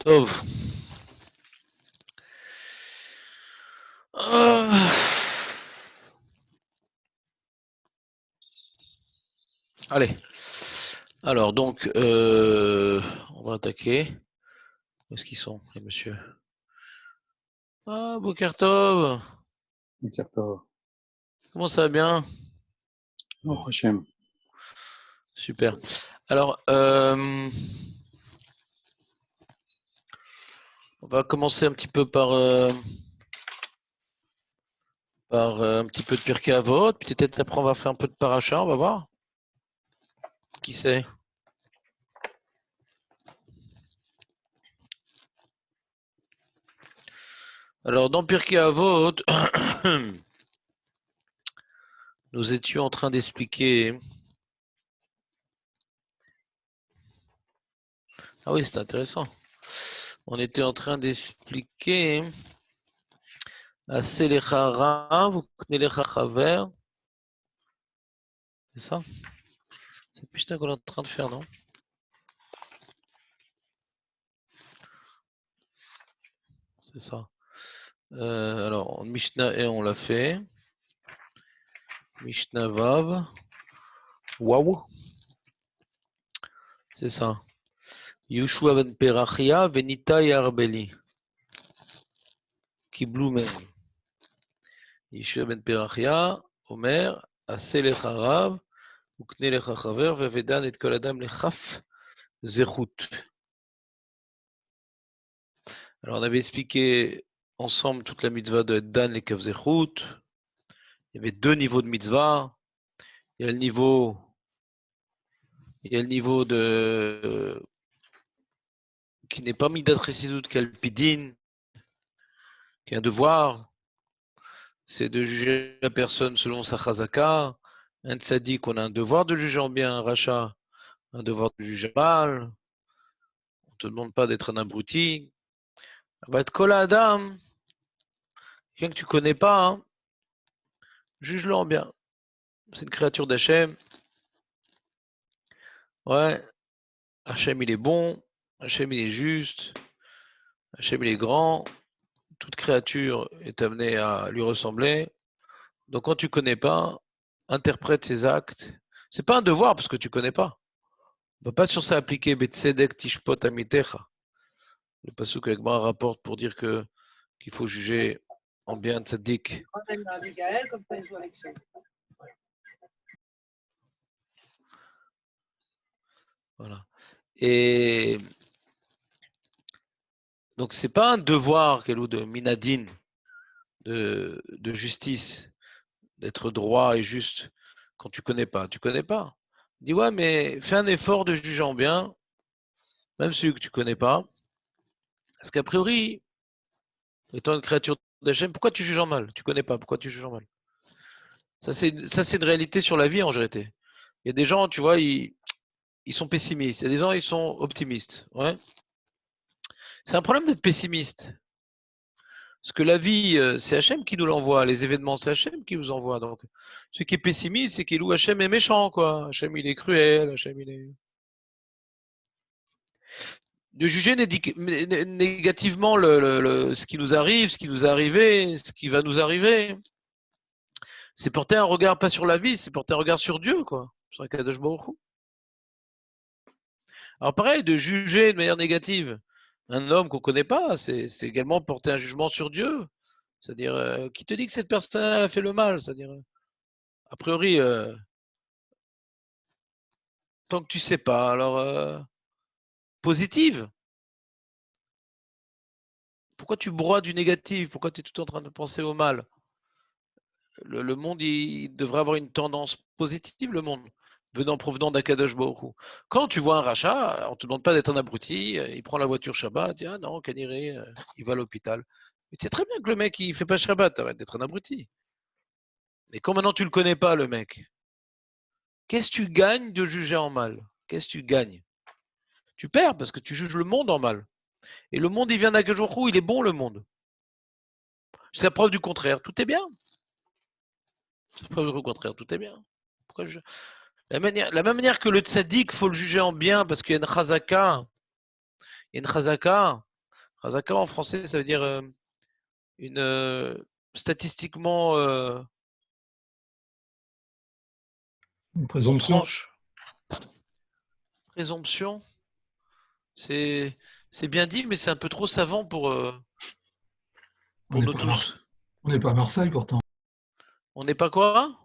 Tov. Ah. Allez. Alors, donc, on va attaquer. Où est-ce qu'ils sont, les messieurs? Ah, Boker Tov. Comment ça va bien? Oh, Hachem. Super. Alors, on va commencer un petit peu par un petit peu de Pirkei Avot. Puis peut-être après, on va faire un peu de paracha. On va voir. Qui c'est? Alors, dans Pirkei Avot, nous étions en train d'expliquer. Ah oui, c'est intéressant. On était en train d'expliquer Aselecha Rav, Uknelecha Chaver. C'est ça? C'est putain qu'on est en train de faire, non? C'est ça. Alors, Mishnah et on l'a fait. Mishnah Vav. Waouh. C'est ça. Yushua ben Perachia, Venita Yarbeli. Kiblou men. Yushua ben Perachia, Omer, Aselecha Rav, Uknelecha Chaver, Vevedan et Kol Adam Lechaf Zechut. Alors, on avait expliqué ensemble toute la mitzvah de Dan les Kaf Zechut. Il y avait deux niveaux de mitzvah. Il y a le niveau, de qui n'est pas midat chessidut kalpidin, qui est un devoir, c'est de juger la personne selon sa chazaka. Un tzaddik, on a un devoir de juger en bien, un rachat, un devoir de juger mal. On ne te demande pas d'être un abruti. Va être kol adam, quelqu'un que tu connais pas, hein, juge-le en bien. C'est une créature d'Hachem. Ouais, Hachem il est bon, Hachem il est juste, Hachem il est grand. Toute créature est amenée à lui ressembler. Donc quand tu connais pas, interprète ses actes. C'est pas un devoir parce que tu connais pas. On peut pas sur ça appliquer Betsedek Tishpot Amitecha. Le pasuk avec Gemara rapporte pour dire que qu'il faut juger en bien tzaddik. Voilà. Et donc c'est pas un devoir ou de minadine, de justice, d'être droit et juste quand tu connais pas. Tu connais pas. Dis ouais, mais fais un effort de juger en bien, même celui que tu connais pas. Parce qu'a priori, étant une créature d'Hachem, pourquoi tu juges en mal? Tu connais pas, pourquoi tu juges en mal? Ça, c'est une réalité sur la vie en vérité. Il y a des gens, tu vois, ils sont pessimistes. Il y a des gens, ils sont optimistes. Ouais. C'est un problème d'être pessimiste. Parce que la vie, c'est Hachem qui nous l'envoie. Les événements, c'est Hachem qui nous envoie. Donc, celui qui est pessimiste, c'est qu'il loue Hachem est méchant, quoi. Hachem, il est cruel. Hachem, il est. De juger négativement ce qui nous arrive, ce qui nous est arrivé, ce qui va nous arriver. C'est porter un regard pas sur la vie, c'est porter un regard sur Dieu, quoi. Sur Akadosh Baruch Hu. Alors pareil, de juger de manière négative un homme qu'on ne connaît pas, c'est également porter un jugement sur Dieu. C'est-à-dire, qui te dit que cette personne a fait le mal? C'est-à-dire, a priori, tant que tu sais pas, alors positive. Pourquoi tu broies du négatif? Pourquoi tu es tout en train de penser au mal? Le monde, il devrait avoir une tendance positive, le monde, provenant d'Akadosh Baruch Hu. Quand tu vois un rachat, on ne te demande pas d'être un abruti, il prend la voiture Shabbat, il dit ah non, Kaniré, il va à l'hôpital. Mais tu sais très bien que le mec, il fait pas Shabbat, arrête d'être un abruti. Mais quand maintenant tu le connais pas, le mec, qu'est-ce que tu gagnes de juger en mal? Qu'est-ce que tu gagnes? Tu perds parce que tu juges le monde en mal. Et le monde, il vient d'Akadosh Baruch Hu, il est bon, le monde. C'est la preuve du contraire, tout est bien. C'est la preuve du contraire, tout est bien. Pourquoi je... La même manière que le tzaddik, il faut le juger en bien parce qu'il y a une chazaka. Il y a une chazaka. Chazaka en français, ça veut dire une statistiquement Une on présomption. tranche. Présomption, c'est bien dit, mais c'est un peu trop savant pour On n'est nous pas, tous. on n'est pas à Marseille pourtant. On n'est pas quoi?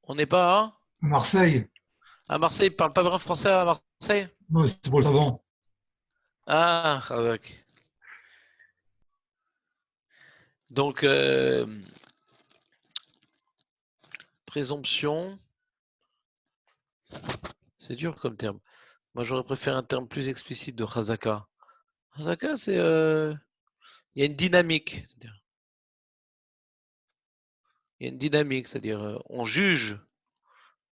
On n'est pas À Marseille? à Marseille, ils parlent pas bien français à Marseille? Non, c'est pour le savant. Ah, ok. Donc, présomption, c'est dur comme terme. Moi, j'aurais préféré un terme plus explicite de Chazaka. Chazaka, c'est il y a une dynamique. Il y a une dynamique, c'est-à-dire on juge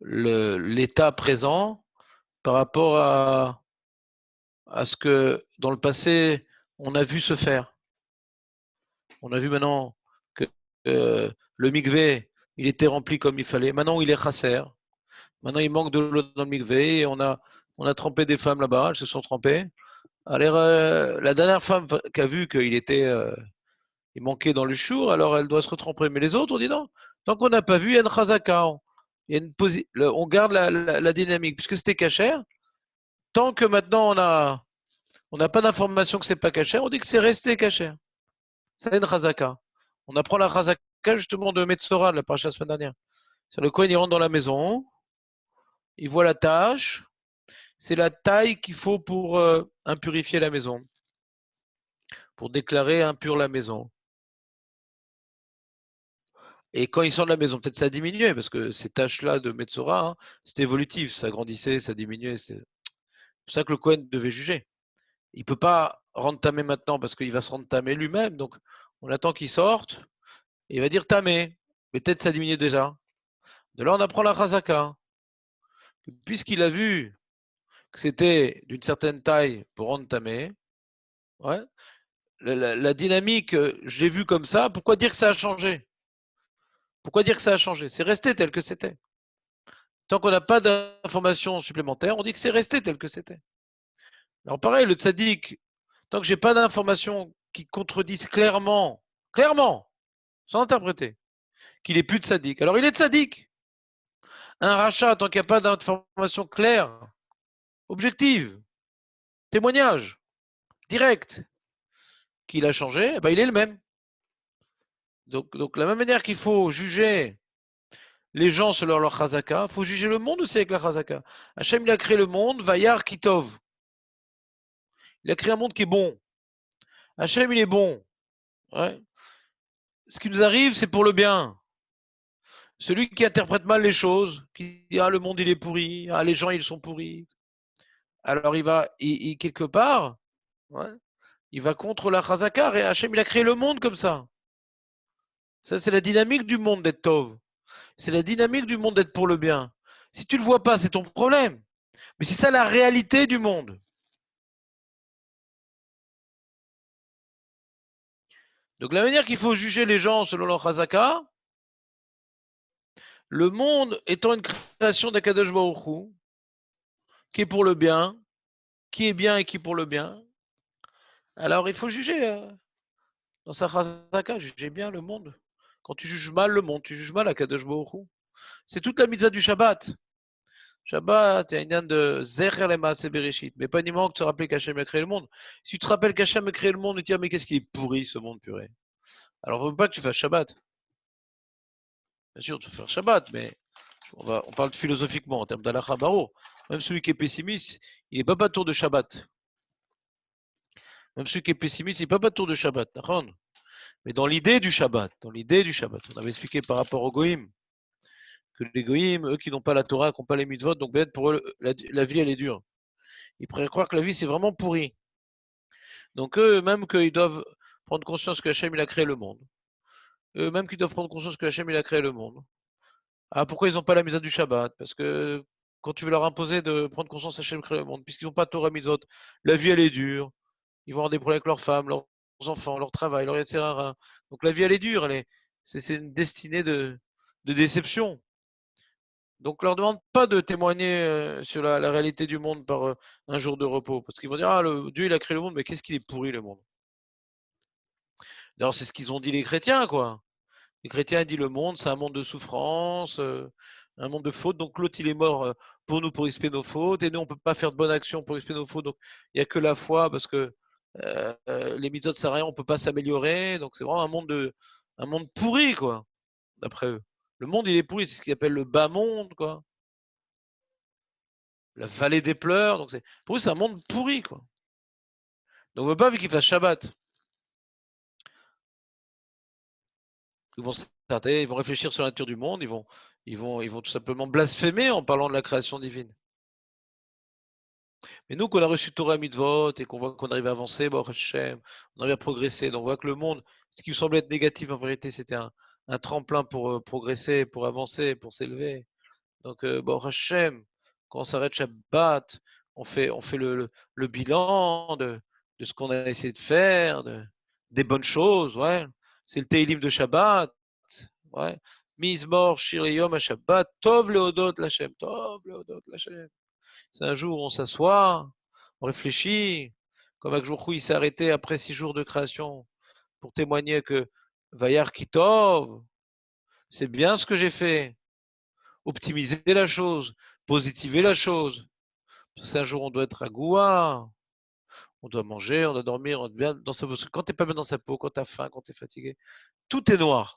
l'état présent par rapport à ce que dans le passé on a vu se faire. On a vu maintenant que le mikvé il était rempli comme il fallait. Maintenant il est chasser. Maintenant il manque de l'eau dans le mikvé et on a trempé des femmes là-bas. Elles se sont trempées. Alors la dernière femme qui a vu qu'il était il manquait dans le chour, alors elle doit se retremper. Mais les autres, on dit non. Tant qu'on n'a pas vu, il y a une chazaka. Il y a on garde la dynamique. Puisque c'était cachère, tant que maintenant on n'a pas d'information que c'est pas cachère, on dit que c'est resté cachère. C'est une chazaka. On apprend la chazaka justement de Metzora, de la paracha la semaine dernière. C'est le Kohen, il rentre dans la maison, il voit la tâche, c'est la taille qu'il faut pour impurifier la maison, pour déclarer impure la maison. Et quand il sort de la maison, peut-être ça a diminué, parce que ces tâches-là de Metzora, hein, c'était évolutif, ça grandissait, ça diminuait. C'est pour ça que le Kohen devait juger. Il ne peut pas rendre tamé maintenant, parce qu'il va se rendre tamé lui-même. Donc, on attend qu'il sorte, et il va dire tamé. Mais peut-être ça diminue déjà. De là, on apprend la chazaka. Puisqu'il a vu que c'était d'une certaine taille pour rendre tamé, ouais, la dynamique, je l'ai vu comme ça, pourquoi dire que ça a changé? Pourquoi dire que ça a changé? C'est resté tel que c'était. Tant qu'on n'a pas d'informations supplémentaires, on dit que c'est resté tel que c'était. Alors pareil, le tzaddik, tant que j'ai pas d'informations qui contredisent clairement, sans interpréter, qu'il est plus de tzaddik. Alors il est tzaddik. Un rachat, tant qu'il n'y a pas d'informations claires, objectives, témoignages, directs, qu'il a changé, eh ben, il est le même. Donc la même manière qu'il faut juger les gens selon leur chazaka, il faut juger le monde aussi avec la chazaka. Hachem, il a créé le monde, Vayar Kitov. Il a créé un monde qui est bon. Hachem, il est bon. Ouais. Ce qui nous arrive, c'est pour le bien. Celui qui interprète mal les choses, qui dit ah le monde il est pourri, ah les gens ils sont pourris. Alors quelque part, ouais, il va contre la chazaka. Et Hachem il a créé le monde comme ça. Ça c'est la dynamique du monde d'être tov. C'est la dynamique du monde d'être pour le bien. Si tu le vois pas, c'est ton problème. Mais c'est ça la réalité du monde. Donc la manière qu'il faut juger les gens selon leur chazaka, le monde étant une création d'Akadosh Baruch Hu, qui est pour le bien, qui est bien et qui est pour le bien, alors il faut juger dans sa chazaka, juger bien le monde. Quand tu juges mal le monde, tu juges mal Akadosh Baruch Hu. C'est toute la mitzvah du Shabbat. Shabbat, il y a une âne de Zecher le Maaseh Bereshit, mais pas uniquement que tu te rappelles qu'Hachem a créé le monde. Si tu te rappelles qu'Hachem a créé le monde, tu te dis, ah, mais qu'est-ce qui est pourri ce monde purée. Alors, il ne faut pas que tu fasses Shabbat. Bien sûr, tu vas faire Shabbat, mais on parle philosophiquement en termes d'Alakha Baro. Même celui qui est pessimiste, il n'est pas tour de Shabbat. Même celui qui est pessimiste, il n'est pas tour de Shabbat. Mais dans l'idée du Shabbat, on avait expliqué par rapport aux Goïm, que les Goïm, eux qui n'ont pas la Torah, qui n'ont pas les mitzvot, donc peut-être pour eux, la vie elle est dure. Ils pourraient croire que la vie c'est vraiment pourri. Donc eux, même qu'ils doivent prendre conscience que Hachem il a créé le monde. Eux, même qu'ils doivent prendre conscience que Hachem il a créé le monde. Ah, pourquoi ils n'ont pas la mitzvah du Shabbat? Parce que quand tu veux leur imposer de prendre conscience que Hachem crée le monde, puisqu'ils n'ont pas Torah mitzvot, la vie elle est dure. Ils vont avoir des problèmes avec leurs femmes, leurs enfants, leur travail, leur etc. Donc la vie elle est dure, c'est une destinée de déception. Donc, leur demande pas de témoigner sur la réalité du monde par un jour de repos. Parce qu'ils vont dire, Dieu, il a créé le monde, mais qu'est-ce qu'il est pourri, le monde. D'ailleurs, c'est ce qu'ils ont dit les chrétiens, quoi. Les chrétiens disent le monde, c'est un monde de souffrance, un monde de fautes. Donc l'autre, il est mort pour nous, pour expier nos fautes. Et nous, on ne peut pas faire de bonnes actions pour expier nos fautes. Donc il n'y a que la foi, parce que les mitzvot, ça rien, on ne peut pas s'améliorer. Donc c'est vraiment un monde pourri, quoi, d'après eux. Le monde, il est pourri. C'est ce qu'ils appellent le bas monde, quoi. La vallée des pleurs. Donc pour eux, c'est un monde pourri, quoi. Donc on ne veut pas qu'ils fassent Shabbat. Ils vont s'arrêter, ils vont réfléchir sur la nature du monde, ils vont tout simplement blasphémer en parlant de la création divine. Mais nous, qu'on a reçu Torah et Mitzvot et qu'on voit qu'on arrive à avancer, Baruch Hashem, on arrive à progresser. Donc on voit que le monde, ce qui semblait être négatif, en vérité, c'était un tremplin pour progresser, pour avancer, pour s'élever. Donc Baruch Hashem, quand on s'arrête Shabbat, on fait le bilan de ce qu'on a essayé de faire, des bonnes choses, ouais. C'est le Teilim de Shabbat, ouais. Mizmor Shir Yom HaShabbat, Tov Leodot Lachem, Tov Leodot Lachem. C'est un jour où on s'assoit, on réfléchit, comme avec Jourou, il s'est arrêté après 6 jours de création pour témoigner que Vayar Kitov, c'est bien ce que j'ai fait. Optimiser la chose, positiver la chose. C'est un jour où on doit être à Goua, on doit manger, on doit dormir, on doit bien dans sa peau. Quand tu n'es pas bien dans sa peau, quand tu as faim, quand tu es fatigué, tout est noir.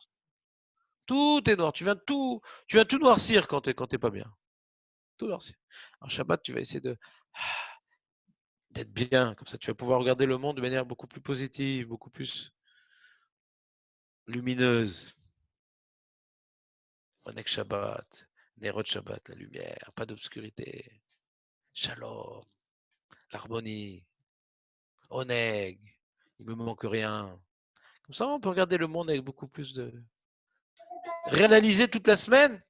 Tout est noir. Tu viens tout noircir quand tu n'es pas bien. Tout noircir. En Shabbat, tu vas essayer d'être bien. Comme ça, tu vas pouvoir regarder le monde de manière beaucoup plus positive, beaucoup plus lumineuse. Onek Shabbat, Nerot Shabbat, la lumière, pas d'obscurité. Shalom, l'harmonie. Oneg, il me manque rien. Comme ça, on peut regarder le monde avec beaucoup plus de. Réanalyser toute la semaine.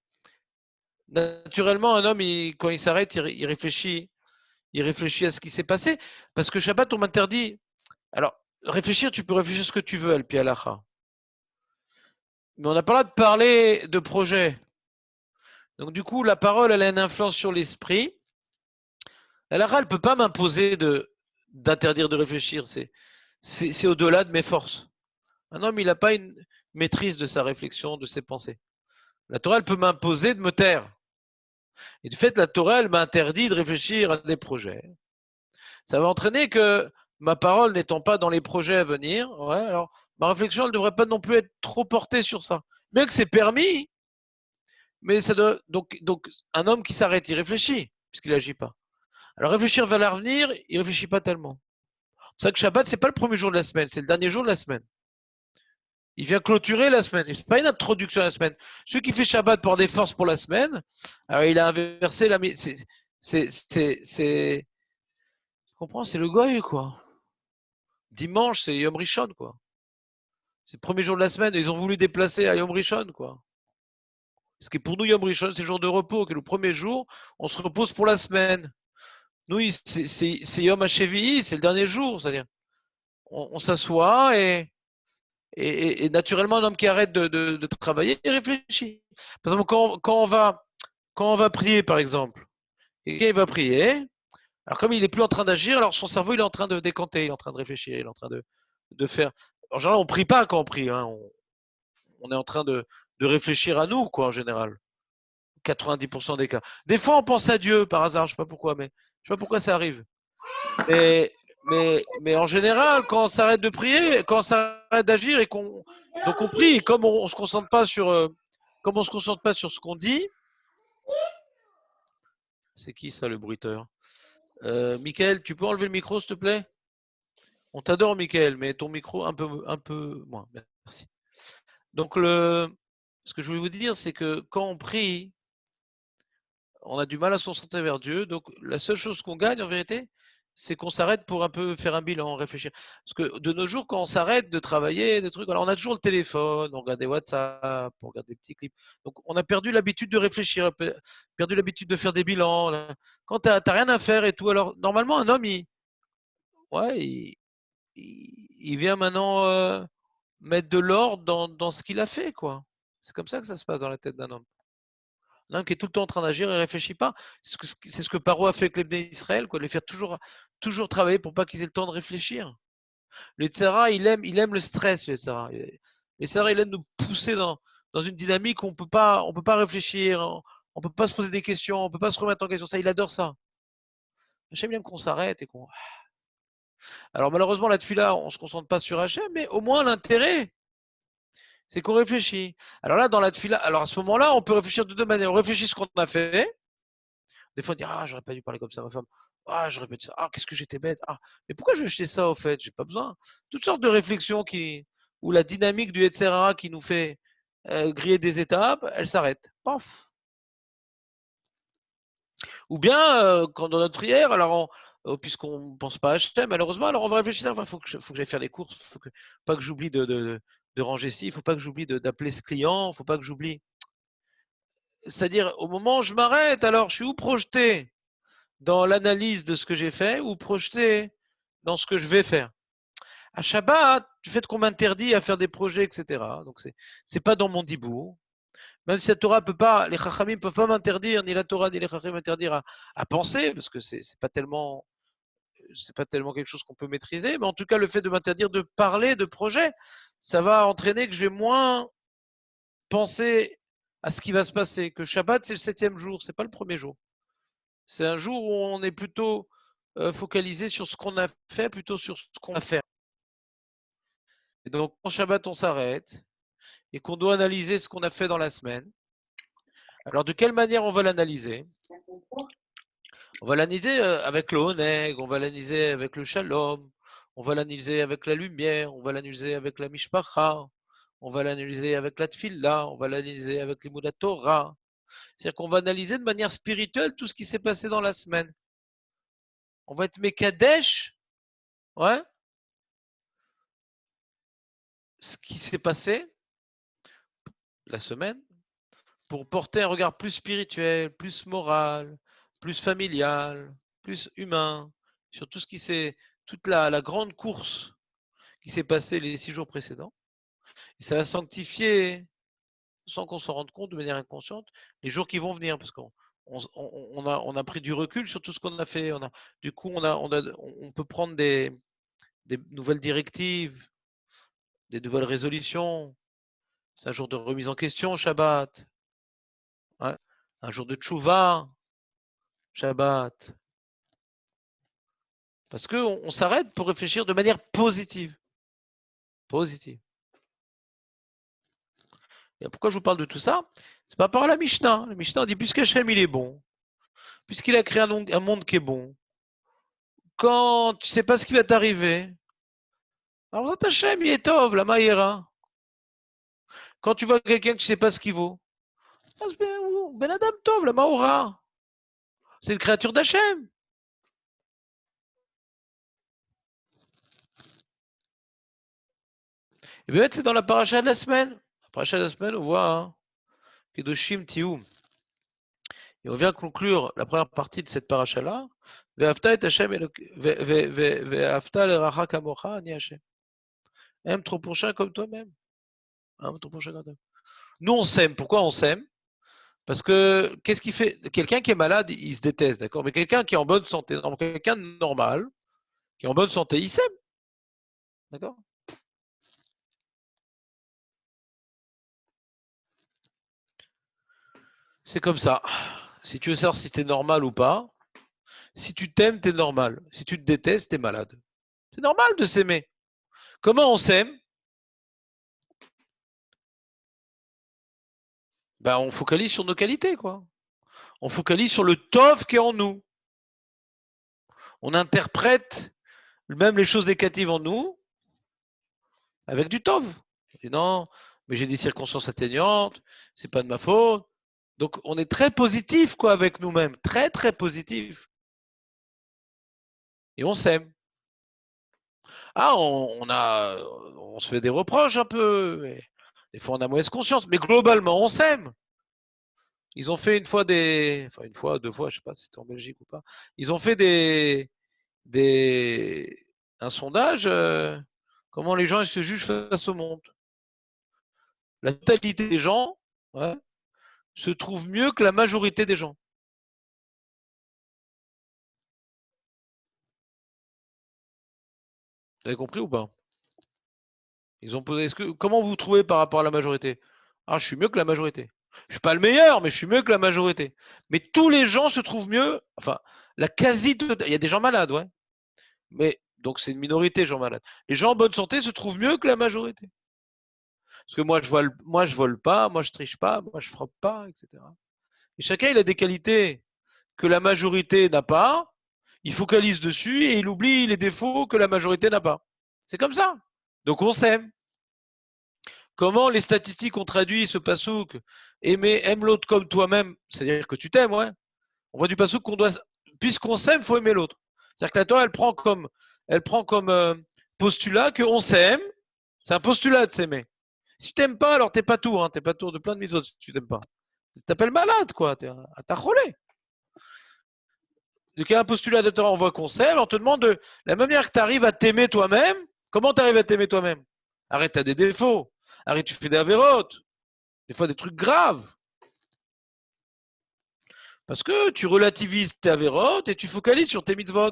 Naturellement, un homme, quand il s'arrête, il réfléchit. Il réfléchit à ce qui s'est passé. Parce que Shabbat, on m'interdit. Alors, réfléchir, tu peux réfléchir ce que tu veux, Al-Pi Halacha. Mais on n'a pas là de parler de projet. Donc, du coup, la parole, elle a une influence sur l'esprit. L'Halacha, elle ne peut pas m'imposer d'interdire de réfléchir. C'est au-delà de mes forces. Un homme, il n'a pas une maîtrise de sa réflexion, de ses pensées. La Torah, elle peut m'imposer de me taire. Et du fait, la Torah, elle m'interdit de réfléchir à des projets. Ça va entraîner que ma parole n'étant pas dans les projets à venir, ouais, alors ma réflexion, elle ne devrait pas non plus être trop portée sur ça. Bien que c'est permis, mais ça doit. Donc un homme qui s'arrête, il réfléchit, puisqu'il n'agit pas. Alors réfléchir vers l'avenir, il ne réfléchit pas tellement. C'est ça que Shabbat, c'est pas le premier jour de la semaine, c'est le dernier jour de la semaine. Il vient clôturer la semaine. Ce n'est pas une introduction à la semaine. Celui qui fait Shabbat pour des forces pour la semaine, alors il a inversé la. Tu comprends, c'est le goy, quoi. Dimanche, c'est Yom Rishon, quoi. C'est le premier jour de la semaine. Ils ont voulu déplacer à Yom Rishon, quoi. Parce que pour nous, Yom Rishon, c'est le jour de repos. Que le premier jour, on se repose pour la semaine. Nous, c'est Yom HaShevi'i, c'est le dernier jour. C'est-à-dire, on s'assoit et naturellement, un homme qui arrête de travailler, il réfléchit. Par exemple, quand on va prier, par exemple, quelqu'un il va prier, alors comme il n'est plus en train d'agir, alors son cerveau il est en train de décanter, il est en train de réfléchir, il est en train de faire. En général, on ne prie pas quand on prie, hein. On est en train de réfléchir à nous, quoi, en général. 90% des cas. Des fois, on pense à Dieu par hasard, je ne sais pas pourquoi, mais je sais pas pourquoi ça arrive. Mais en général, quand on s'arrête de prier, quand on s'arrête d'agir et qu'on prie, et comme on se concentre pas sur comme on se concentre pas sur ce qu'on dit, c'est qui ça le bruiteur? Michael, tu peux enlever le micro s'il te plaît? On t'adore Michael, mais ton micro un peu moins. Merci. Donc ce que je voulais vous dire, c'est que quand on prie, on a du mal à se concentrer vers Dieu. Donc la seule chose qu'on gagne en vérité, c'est qu'on s'arrête pour un peu faire un bilan, réfléchir. Parce que de nos jours, quand on s'arrête de travailler, des trucs, alors on a toujours le téléphone, on regarde des WhatsApp, on regarde des petits clips. Donc on a perdu l'habitude de réfléchir, perdu l'habitude de faire des bilans. Quand tu n'as rien à faire et tout, alors normalement un homme, il vient maintenant mettre de l'ordre dans ce qu'il a fait, quoi. C'est comme ça que ça se passe dans la tête d'un homme. Un homme qui est tout le temps en train d'agir et ne réfléchit pas. C'est ce que Paro a fait avec les Bnei Israël, quoi, de les faire toujours travailler pour pas qu'ils aient le temps de réfléchir. Le Tzara, il aime le stress, le Tzara. Le Tzara, il aime nous pousser dans une dynamique où on peut pas réfléchir, on peut pas se poser des questions, on peut pas se remettre en question. Ça, il adore ça. Hachem, il aime qu'on s'arrête et qu'on. Alors malheureusement, la tefila, on se concentre pas sur Hachem, mais au moins l'intérêt, c'est qu'on réfléchit. Alors là, dans la tefila, alors à ce moment-là, on peut réfléchir de deux manières. On réfléchit ce qu'on a fait. Des fois, on dit ah, j'aurais pas dû parler comme ça à ma femme. Ah, j'aurais pas dû ça. Ah, qu'est-ce que j'étais bête. Ah, mais pourquoi je vais jeter ça au fait? J'ai pas besoin. Toutes sortes de réflexions où la dynamique du Yetzirah qui nous fait griller des étapes, elle s'arrête. Paf. Ou bien, quand dans notre prière, alors puisqu'on ne pense pas à Hachem, malheureusement, alors on va réfléchir. Enfin, faut que j'aille faire les courses. Pas que j'oublie de ranger ci. Il faut pas que j'oublie d'appeler ce client. Il faut pas que j'oublie. C'est-à-dire, au moment où je m'arrête, alors je suis où projeté dans l'analyse de ce que j'ai fait ou projeté dans ce que je vais faire. À Shabbat, du fait qu'on m'interdit à faire des projets, etc. Donc c'est pas dans mon dibour. Même si la Torah peut pas, les Chachamim peuvent pas m'interdire, ni la Torah ni les Chachamim m'interdire à penser, parce que c'est pas tellement quelque chose qu'on peut maîtriser. Mais en tout cas, le fait de m'interdire de parler de projets, ça va entraîner que je vais moins penser à ce qui va se passer. Que Shabbat, c'est le 7e jour, c'est pas le premier jour. C'est un jour où on est plutôt focalisé sur ce qu'on a fait plutôt sur ce qu'on va faire. Et donc, en Shabbat, on s'arrête et qu'on doit analyser ce qu'on a fait dans la semaine. Alors, de quelle manière on va l'analyser? On va l'analyser avec le Honeg, on va l'analyser avec le Shalom, on va l'analyser avec la lumière, on va l'analyser avec la Mishpacha, on va l'analyser avec la Tfila, on va l'analyser avec l'Imoudat Torah. C'est-à-dire qu'on va analyser de manière spirituelle tout ce qui s'est passé dans la semaine. On va être Mekadesh, ouais, ce qui s'est passé la semaine, pour porter un regard plus spirituel, plus moral, plus familial, plus humain, sur tout ce qui s'est, toute la grande course qui s'est passée les 6 jours précédents. Et ça va sanctifier, sans qu'on s'en rende compte de manière inconsciente, les jours qui vont venir, parce qu'on a pris du recul sur tout ce qu'on a fait. Du coup, on peut prendre des nouvelles directives, des nouvelles résolutions. C'est un jour de remise en question, Shabbat. Ouais. Un jour de tchouva, Shabbat. Parce qu'on s'arrête pour réfléchir de manière positive. Positive. Et pourquoi je vous parle de tout ça? C'est par rapport à la Mishnah. La Mishnah dit, puisqu'Hachem il est bon, puisqu'il a créé un monde qui est bon, quand tu ne sais pas ce qui va t'arriver, alors Hachem il est tov, la maïra. Quand tu vois quelqu'un que tu ne sais pas ce qu'il vaut, ben Adam tov, la maora. C'est une créature d'Hachem. Et bien, c'est dans la paracha de la semaine. La paracha de la semaine, on voit hein, Kedoshim Tiou. Et on vient conclure la première partie de cette paracha-là. Ve'afta et Hashem ve'afta l'eracha kamocha ani Hashem. Aime ton prochain comme toi-même. Aime ton prochain comme toi-même. Nous, on s'aime. Pourquoi on s'aime? Parce que qu'est-ce qui fait? Quelqu'un qui est malade, il se déteste, d'accord? Mais quelqu'un qui est en bonne santé, quelqu'un de normal, qui est en bonne santé, il s'aime. D'accord? C'est comme ça. Si tu veux savoir si t'es normal ou pas, si tu t'aimes, t'es normal. Si tu te détestes, t'es malade. C'est normal de s'aimer. Comment on s'aime? Ben, on focalise sur nos qualités, quoi. On focalise sur le tov qui est en nous. On interprète même les choses négatives en nous avec du tov. On dit non, mais j'ai des circonstances atténuantes, c'est pas de ma faute. Donc on est très positif quoi avec nous-mêmes, très très positif. Et on s'aime. Ah, on se fait des reproches un peu. Des fois on a mauvaise conscience, mais globalement on s'aime. Ils ont fait une fois une fois, 2 fois, je sais pas si c'était en Belgique ou pas. Ils ont fait un sondage, comment les gens ils se jugent face au monde. La totalité des gens, ouais, se trouvent mieux que la majorité des gens. Vous avez compris ou pas? Ils ont posé. Comment vous vous trouvez par rapport à la majorité? Ah, je suis mieux que la majorité. Je suis pas le meilleur, mais je suis mieux que la majorité. Mais tous les gens se trouvent mieux. Enfin, la quasi. Il y a des gens malades, ouais. Mais donc c'est une minorité, gens malades. Les gens en bonne santé se trouvent mieux que la majorité. Parce que moi, je vole pas, moi, je triche pas, moi, je frappe pas, etc. Et chacun, il a des qualités que la majorité n'a pas. Il focalise dessus et il oublie les défauts que la majorité n'a pas. C'est comme ça. Donc on s'aime. Comment les statistiques ont traduit ce passouk? Aime l'autre comme toi-même, c'est-à-dire que tu t'aimes, ouais. On voit du passouk qu'on doit, puisqu'on s'aime, faut aimer l'autre. C'est-à-dire que la Torah, elle prend comme postulat qu'on s'aime. C'est un postulat de s'aimer. Si tu t'aimes pas, alors t'es pas tout, hein. T'es pas tout de plein de mitzvot si tu t'aimes pas. Tu t'appelles malade, quoi. T'as relé. Donc il y a un postulat de Torah, on voit qu'on s'aime, on te demande de la manière que tu arrives à t'aimer toi-même, comment tu arrives à t'aimer toi-même? Arrête, t'as des défauts. Arrête, tu fais des avérotes. Des fois des trucs graves. Parce que tu relativises tes avérotes et tu focalises sur tes mitzvot.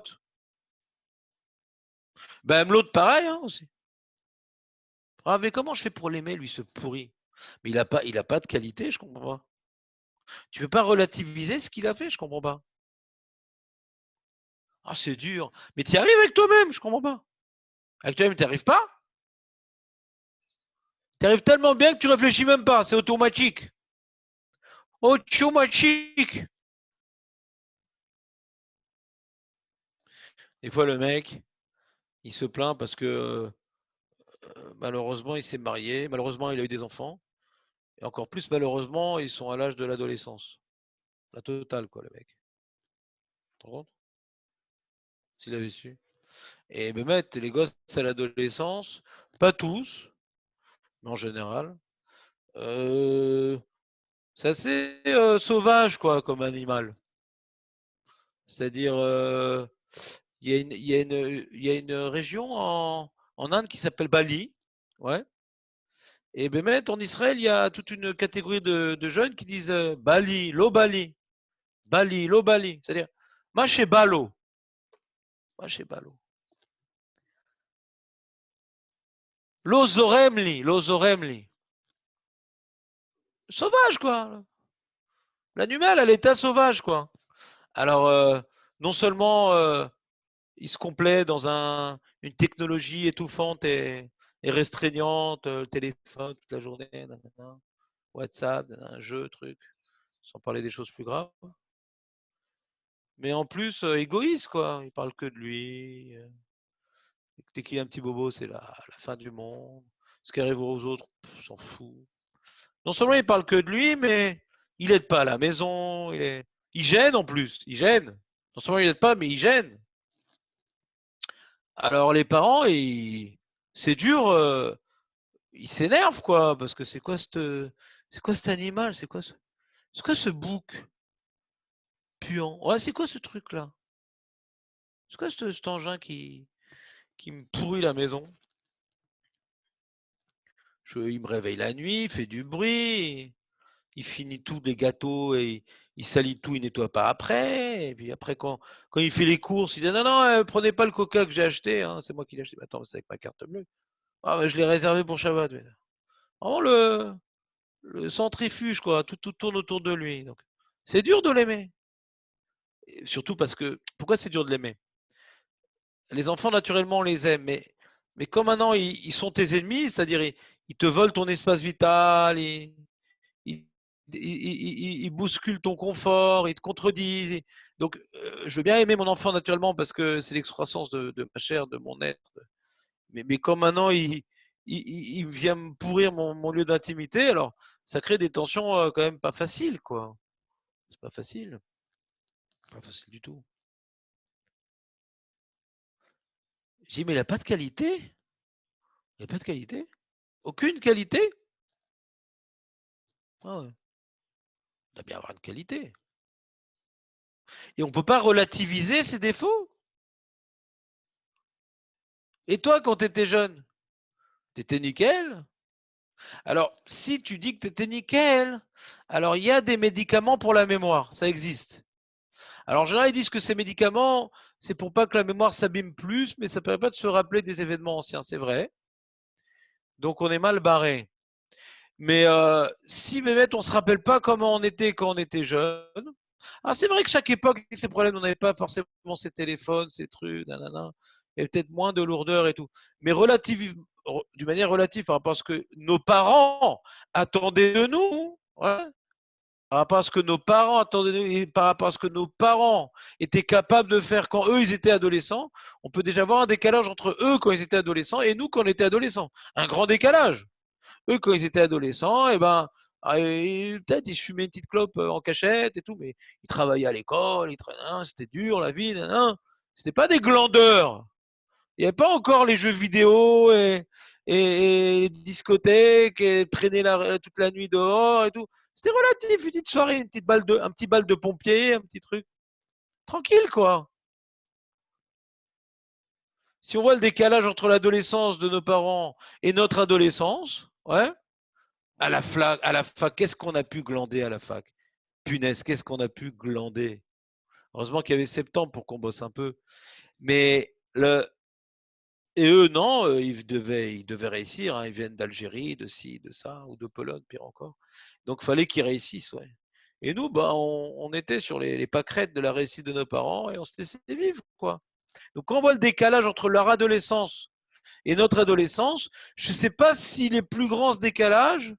Ben, même l'autre, pareil, hein, aussi. Ah, mais comment je fais pour l'aimer, lui, ce pourri? Mais il a pas de qualité, je comprends pas. Tu peux pas relativiser ce qu'il a fait, je comprends pas. Ah, c'est dur. Mais tu y arrives avec toi-même, je comprends pas. Avec toi-même, tu n'y arrives pas? Tu arrives tellement bien que tu réfléchis même pas, c'est automatique. Automatique. Des fois, le mec, il se plaint parce que malheureusement, il s'est marié, malheureusement, il a eu des enfants. Et encore plus, malheureusement, ils sont à l'âge de l'adolescence. La totale, quoi, le mec. Tu te rends compte? S'il avait su. Et me mettre les gosses à l'adolescence, pas tous, mais en général, euh, c'est assez sauvage, quoi, comme animal. C'est-à-dire, il y a une région en Inde qui s'appelle Bali. Ouais. Et ben, en Israël, il y a toute une catégorie de jeunes qui disent Bali, lo Bali, Bali, lo Bali. C'est-à-dire, moi, chez Balo. Moi, chez Balo. Lo Zoremli, lo Zoremli. Sauvage, quoi. L'animal à l'état sauvage, quoi. Alors, non seulement il se complaît dans une technologie étouffante et restreignante, téléphone toute la journée, nanana, WhatsApp, un jeu, truc, sans parler des choses plus graves. Mais en plus, égoïste, quoi. Il parle que de lui. Dès qu'il y a un petit bobo, c'est la fin du monde. Ce qui arrive aux autres, s'en fout. Non seulement il parle que de lui, mais il aide pas à la maison. Il gêne en plus. Il gêne. Non seulement il aide pas, mais il gêne. Alors les parents, c'est dur. Ils s'énervent, quoi. Parce que c'est quoi cet animal? C'est quoi ce bouc puant? Ouais, c'est quoi ce truc-là? C'est quoi cet engin qui me pourrit la maison? Il me réveille la nuit, il fait du bruit, il finit tous les gâteaux et il salit tout, il nettoie pas après. Et puis après, quand il fait les courses, il dit non, non, prenez pas le coca que j'ai acheté, hein, c'est moi qui l'ai acheté. Attends, c'est avec ma carte bleue. Ah, mais je l'ai réservé pour Shabbat. Vraiment le centrifuge, quoi, tout tourne autour de lui. Donc, c'est dur de l'aimer. Surtout parce que, pourquoi c'est dur de l'aimer? Les enfants, naturellement, on les aime, mais comme maintenant ils sont tes ennemis, c'est-à-dire ils te volent ton espace vital, ils, ils bousculent ton confort, ils te contredisent. Donc, je veux bien aimer mon enfant naturellement parce que c'est l'excroissance de ma chair, de mon être. Mais comme maintenant il vient me pourrir mon lieu d'intimité, alors ça crée des tensions quand même pas faciles, quoi. C'est pas facile. Pas facile du tout. J'ai dit, mais il n'a pas de qualité. Il n'a pas de qualité. Aucune qualité. Ah ouais. Il doit bien avoir une qualité. Et on ne peut pas relativiser ses défauts. Et toi, quand tu étais jeune, tu étais nickel. Alors, si tu dis que tu étais nickel, alors il y a des médicaments pour la mémoire, ça existe. Alors, en général, ils disent que ces médicaments, c'est pour pas que la mémoire s'abîme plus, mais ça permet pas de se rappeler des événements anciens, c'est vrai. Donc, on est mal barré. Mais si Mehmet, on se rappelle pas comment on était quand on était jeune. Ah, c'est vrai que chaque époque a ses problèmes, on n'avait pas forcément ces téléphones, ces trucs, nanana. Il y avait peut-être moins de lourdeur et tout. Mais d'une manière relative par rapport à ce que nos parents attendaient de nous, ouais, par rapport à ce que nos parents attendaient de nous, et par rapport à ce que nos parents étaient capables de faire quand eux ils étaient adolescents, on peut déjà voir un décalage entre eux quand ils étaient adolescents et nous quand on était adolescents. Un grand décalage. Eux, quand ils étaient adolescents, peut-être ils fumaient une petite clope en cachette et tout, mais ils travaillaient à l'école, c'était dur la vie, c'était pas des glandeurs. Il n'y avait pas encore les jeux vidéo et les discothèques et traîner toute la nuit dehors et tout. C'était relatif, une petite soirée, un petit bal de pompier, un petit truc. Tranquille, quoi. Si on voit le décalage entre l'adolescence de nos parents et notre adolescence, ouais, à la fac, qu'est-ce qu'on a pu glander à la fac? Punaise, qu'est-ce qu'on a pu glander? Heureusement qu'il y avait septembre pour qu'on bosse un peu. Mais et eux, non, ils devaient réussir, hein. Ils viennent d'Algérie, de ci, de ça, ou de Pologne, pire encore. Donc, fallait qu'ils réussissent, ouais. Et nous, bah, on était sur les pâquerettes de la réussite de nos parents et on se laissait vivre, quoi. Donc, quand on voit le décalage entre leur adolescence et notre adolescence, je ne sais pas s'il est plus grand ce décalage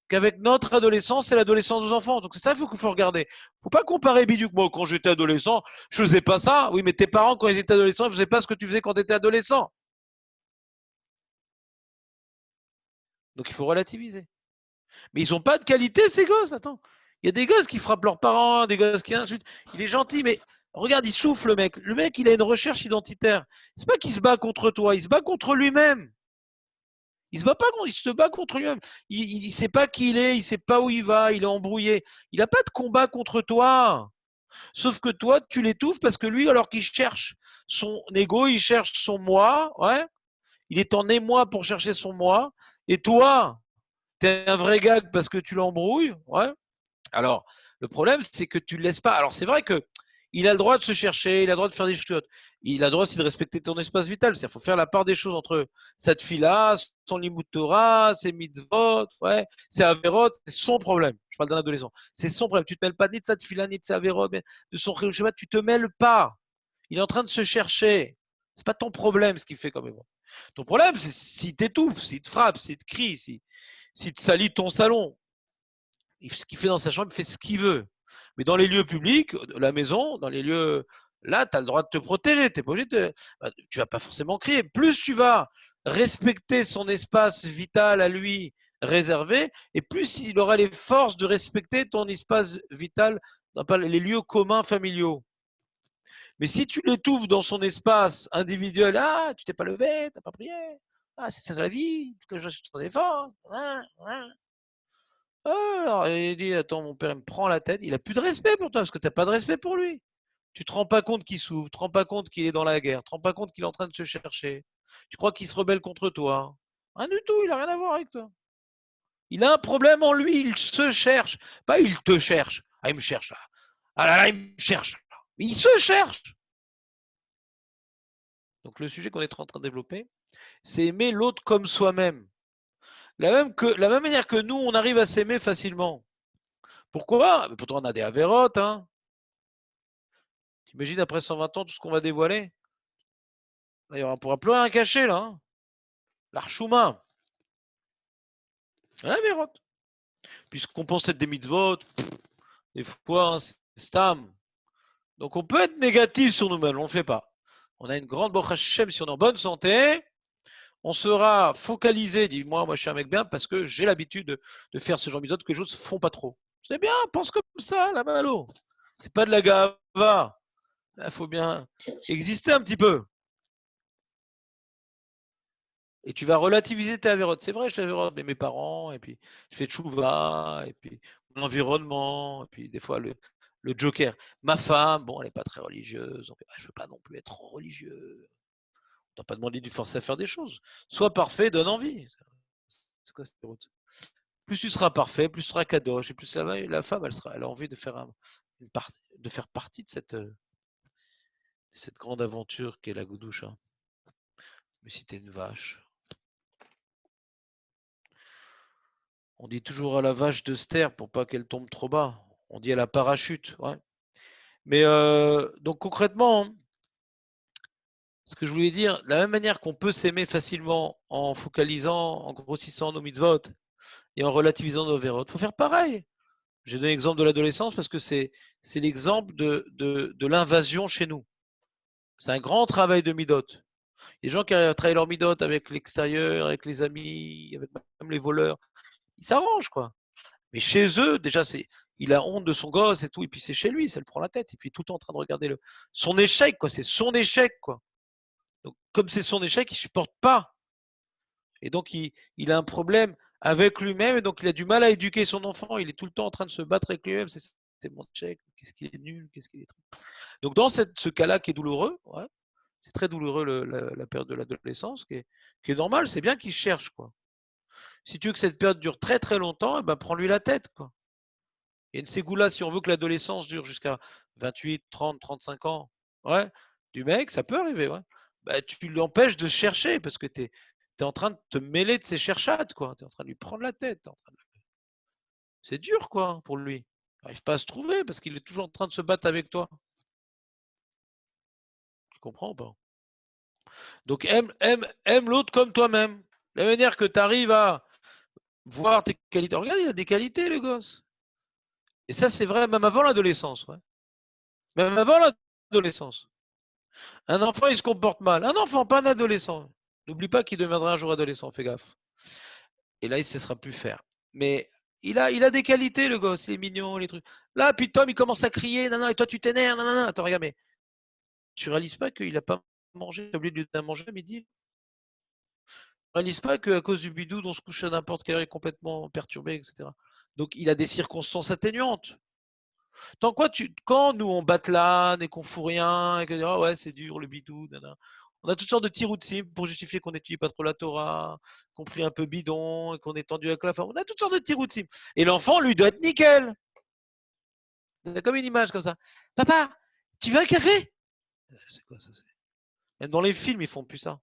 qu'avec notre adolescence et l'adolescence des enfants. Donc c'est ça qu'il faut regarder. Faut pas comparer Bidou. Moi, quand j'étais adolescent, je faisais pas ça. Oui, mais tes parents, quand ils étaient adolescents, ils faisaient pas ce que tu faisais quand tu étais adolescent. Donc il faut relativiser. Mais ils ont pas de qualité, ces gosses. Attends. Il y a des gosses qui frappent leurs parents, des gosses qui insultent. Il est gentil, mais regarde, il souffle, le mec. Le mec, il a une recherche identitaire. C'est pas qu'il se bat contre toi, il se bat contre lui-même. Il se bat pas contre, il se bat contre lui-même. Il sait pas qui il est, il sait pas où il va, il est embrouillé. Il n'a pas de combat contre toi. Sauf que toi, tu l'étouffes parce que lui, alors qu'il cherche son ego, il cherche son moi, ouais. Il est en émoi pour chercher son moi. Et toi, t'es un vrai gag parce que tu l'embrouilles, ouais. Alors, le problème, c'est que tu ne le laisses pas. Alors, c'est vrai que il a le droit de se chercher, il a le droit de faire des choses. Il a le droit aussi de respecter ton espace vital. Il faut faire la part des choses entre cette fille-là, son limut Torah, ses mitzvot, ouais, ses averot, c'est son problème. Je parle d'un adolescent. C'est son problème. Tu ne te mêles pas ni de cette fille-là, ni de ses averot, de son schéma. Tu ne te mêles pas. Il est en train de se chercher. C'est pas ton problème ce qu'il fait quand même. Ton problème, c'est s'il t'étouffe, s'il te frappe, s'il te crie, s'il te salit ton salon. Ce qu'il fait dans sa chambre, il fait ce qu'il veut. Mais dans les lieux publics, la maison, dans les lieux, là, tu as le droit de te protéger. T'es pas obligé de, tu vas pas forcément crier. Plus tu vas respecter son espace vital à lui réservé, et plus il aura les forces de respecter ton espace vital dans les lieux communs familiaux. Mais si tu l'étouffes dans son espace individuel, ah, tu t'es pas levé, tu n'as pas prié, ah, c'est ça la vie, toute la journée sur ton téléphone, ah, alors, il dit, attends, mon père il me prend la tête. Il a plus de respect pour toi parce que tu n'as pas de respect pour lui. Tu te rends pas compte qu'il souffre, tu te rends pas compte qu'il est dans la guerre, tu te rends pas compte qu'il est en train de se chercher. Tu crois qu'il se rebelle contre toi. Rien du tout, il a rien à voir avec toi. Il a un problème en lui, il se cherche. Pas il te cherche. Ah, il me cherche là. Ah là là, il me cherche. Mais il se cherche. Donc le sujet qu'on est en train de développer, c'est aimer l'autre comme soi-même. La même manière que nous, on arrive à s'aimer facilement. Pourquoi? Pourtant, on a des avérotes, hein. T'imagines après 120 ans tout ce qu'on va dévoiler? D'ailleurs, on pourra plus rien cacher là. Hein. L'archouma. La vérote. Puisqu'on pense être des mitzvot, des fois, hein, c'est stam. Donc on peut être négatif sur nous-mêmes, on ne le fait pas. On a une grande Baruch Hashem, si on est en bonne santé, on sera focalisé, dis-moi, moi je suis un mec bien parce que j'ai l'habitude de faire ce genre de mitzvot que les autres ne font pas trop. C'est bien, pense comme ça, la malo. C'est pas de la gava. Il faut bien exister un petit peu. Et tu vas relativiser tes avérotes. C'est vrai, je fais avérotes, mais mes parents, et puis je fais tchouva, et puis mon environnement, et puis des fois le joker. Ma femme, bon, elle n'est pas très religieuse, donc je ne veux pas non plus être trop religieux. On t'a pas demandé de lui forcer à faire des choses. Sois parfait, donne envie. C'est quoi cette route? plus tu seras parfait, plus tu seras kadosh, et plus la femme, elle a envie de faire, de faire partie de cette grande aventure qu'est la Goudoucha. Mais si t'es une vache. On dit toujours à la vache de se taire pour pas qu'elle tombe trop bas. On dit à la parachute, ouais. Mais donc concrètement, ce que je voulais dire, de la même manière qu'on peut s'aimer facilement en focalisant, en grossissant nos mitzvot et en relativisant nos verrots, il faut faire pareil. J'ai donné l'exemple de l'adolescence parce que c'est l'exemple de l'invasion chez nous. C'est un grand travail de midot. Les gens qui travaillent leur midot avec l'extérieur, avec les amis, avec même les voleurs, ils s'arrangent, quoi. Mais chez eux, déjà, il a honte de son gosse et tout, et puis c'est chez lui, ça le prend la tête, et puis tout le temps en train de regarder son échec, quoi. C'est son échec, quoi. Donc, comme c'est son échec, il ne supporte pas. Et donc, il a un problème avec lui-même, et donc il a du mal à éduquer son enfant. Il est tout le temps en train de se battre avec lui-même. C'est mon échec, qu'est-ce qu'il est nul, qu'est-ce qu'il est. Donc, dans ce cas-là qui est douloureux, ouais, c'est très douloureux la période de l'adolescence, qui est normale, c'est bien qu'il cherche, quoi. Si tu veux que cette période dure très très longtemps, eh ben, prends-lui la tête, quoi. Il y a une ségoula, si on veut que l'adolescence dure jusqu'à 28, 30, 35 ans, ouais, du mec, ça peut arriver, ouais. Bah, tu l'empêches de chercher parce que tu es en train de te mêler de ses cherchades, quoi. Tu es en train de lui prendre la tête. C'est dur, quoi, pour lui. Il n'arrive pas à se trouver parce qu'il est toujours en train de se battre avec toi. Tu comprends pas? Donc, aime l'autre comme toi-même. La manière que tu arrives à voir tes qualités. Regarde, il a des qualités, le gosse. Et ça, c'est vrai même avant l'adolescence. Ouais. Même avant l'adolescence. Un enfant, il se comporte mal. Un enfant, pas un adolescent. N'oublie pas qu'il deviendra un jour adolescent, fais gaffe. Et là, il ne cessera plus faire. Mais il a des qualités, le gosse, il est mignon, les trucs. Là, puis Tom, il commence à crier, non, non, et toi, tu t'énerves, non, non, non. Attends, regarde, mais tu réalises pas qu'il n'a pas mangé, tu as oublié de lui donner à manger à midi. Tu réalises pas qu'à cause du bidou, on se couche à n'importe quelle heure, complètement perturbé, etc. Donc, il a des circonstances atténuantes. Tant quoi, quand nous on batlane et qu'on fout rien et qu'on dit ah ouais c'est dur le bidou, nanana. On a toutes sortes de petits routines pour justifier qu'on n'étudie pas trop la Torah, qu'on prie un peu bidon et qu'on est tendu avec la femme. On a toutes sortes de petits routines. Et l'enfant lui doit être nickel. C'est comme une image comme ça. Papa, tu veux un café? C'est quoi ça? Même dans les films ils font plus ça.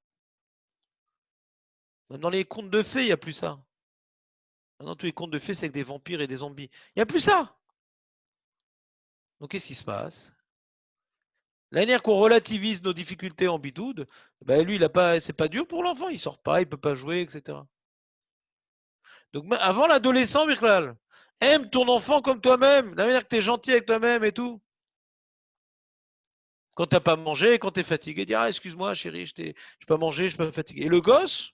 Même dans les contes de fées il n'y a plus ça. Maintenant tous les contes de fées c'est avec des vampires et des zombies. Il n'y a plus ça. Donc qu'est-ce qui se passe? La manière qu'on relativise nos difficultés en bidoude, ben lui, c'est pas dur pour l'enfant, il sort pas, il peut pas jouer, etc. Donc avant l'adolescent, Mirklal, aime ton enfant comme toi-même, la manière que tu es gentil avec toi-même et tout. Quand t'as pas mangé, quand tu es fatigué, dis ah excuse-moi chérie, je n'ai pas mangé, je suis pas fatigué. Et le gosse,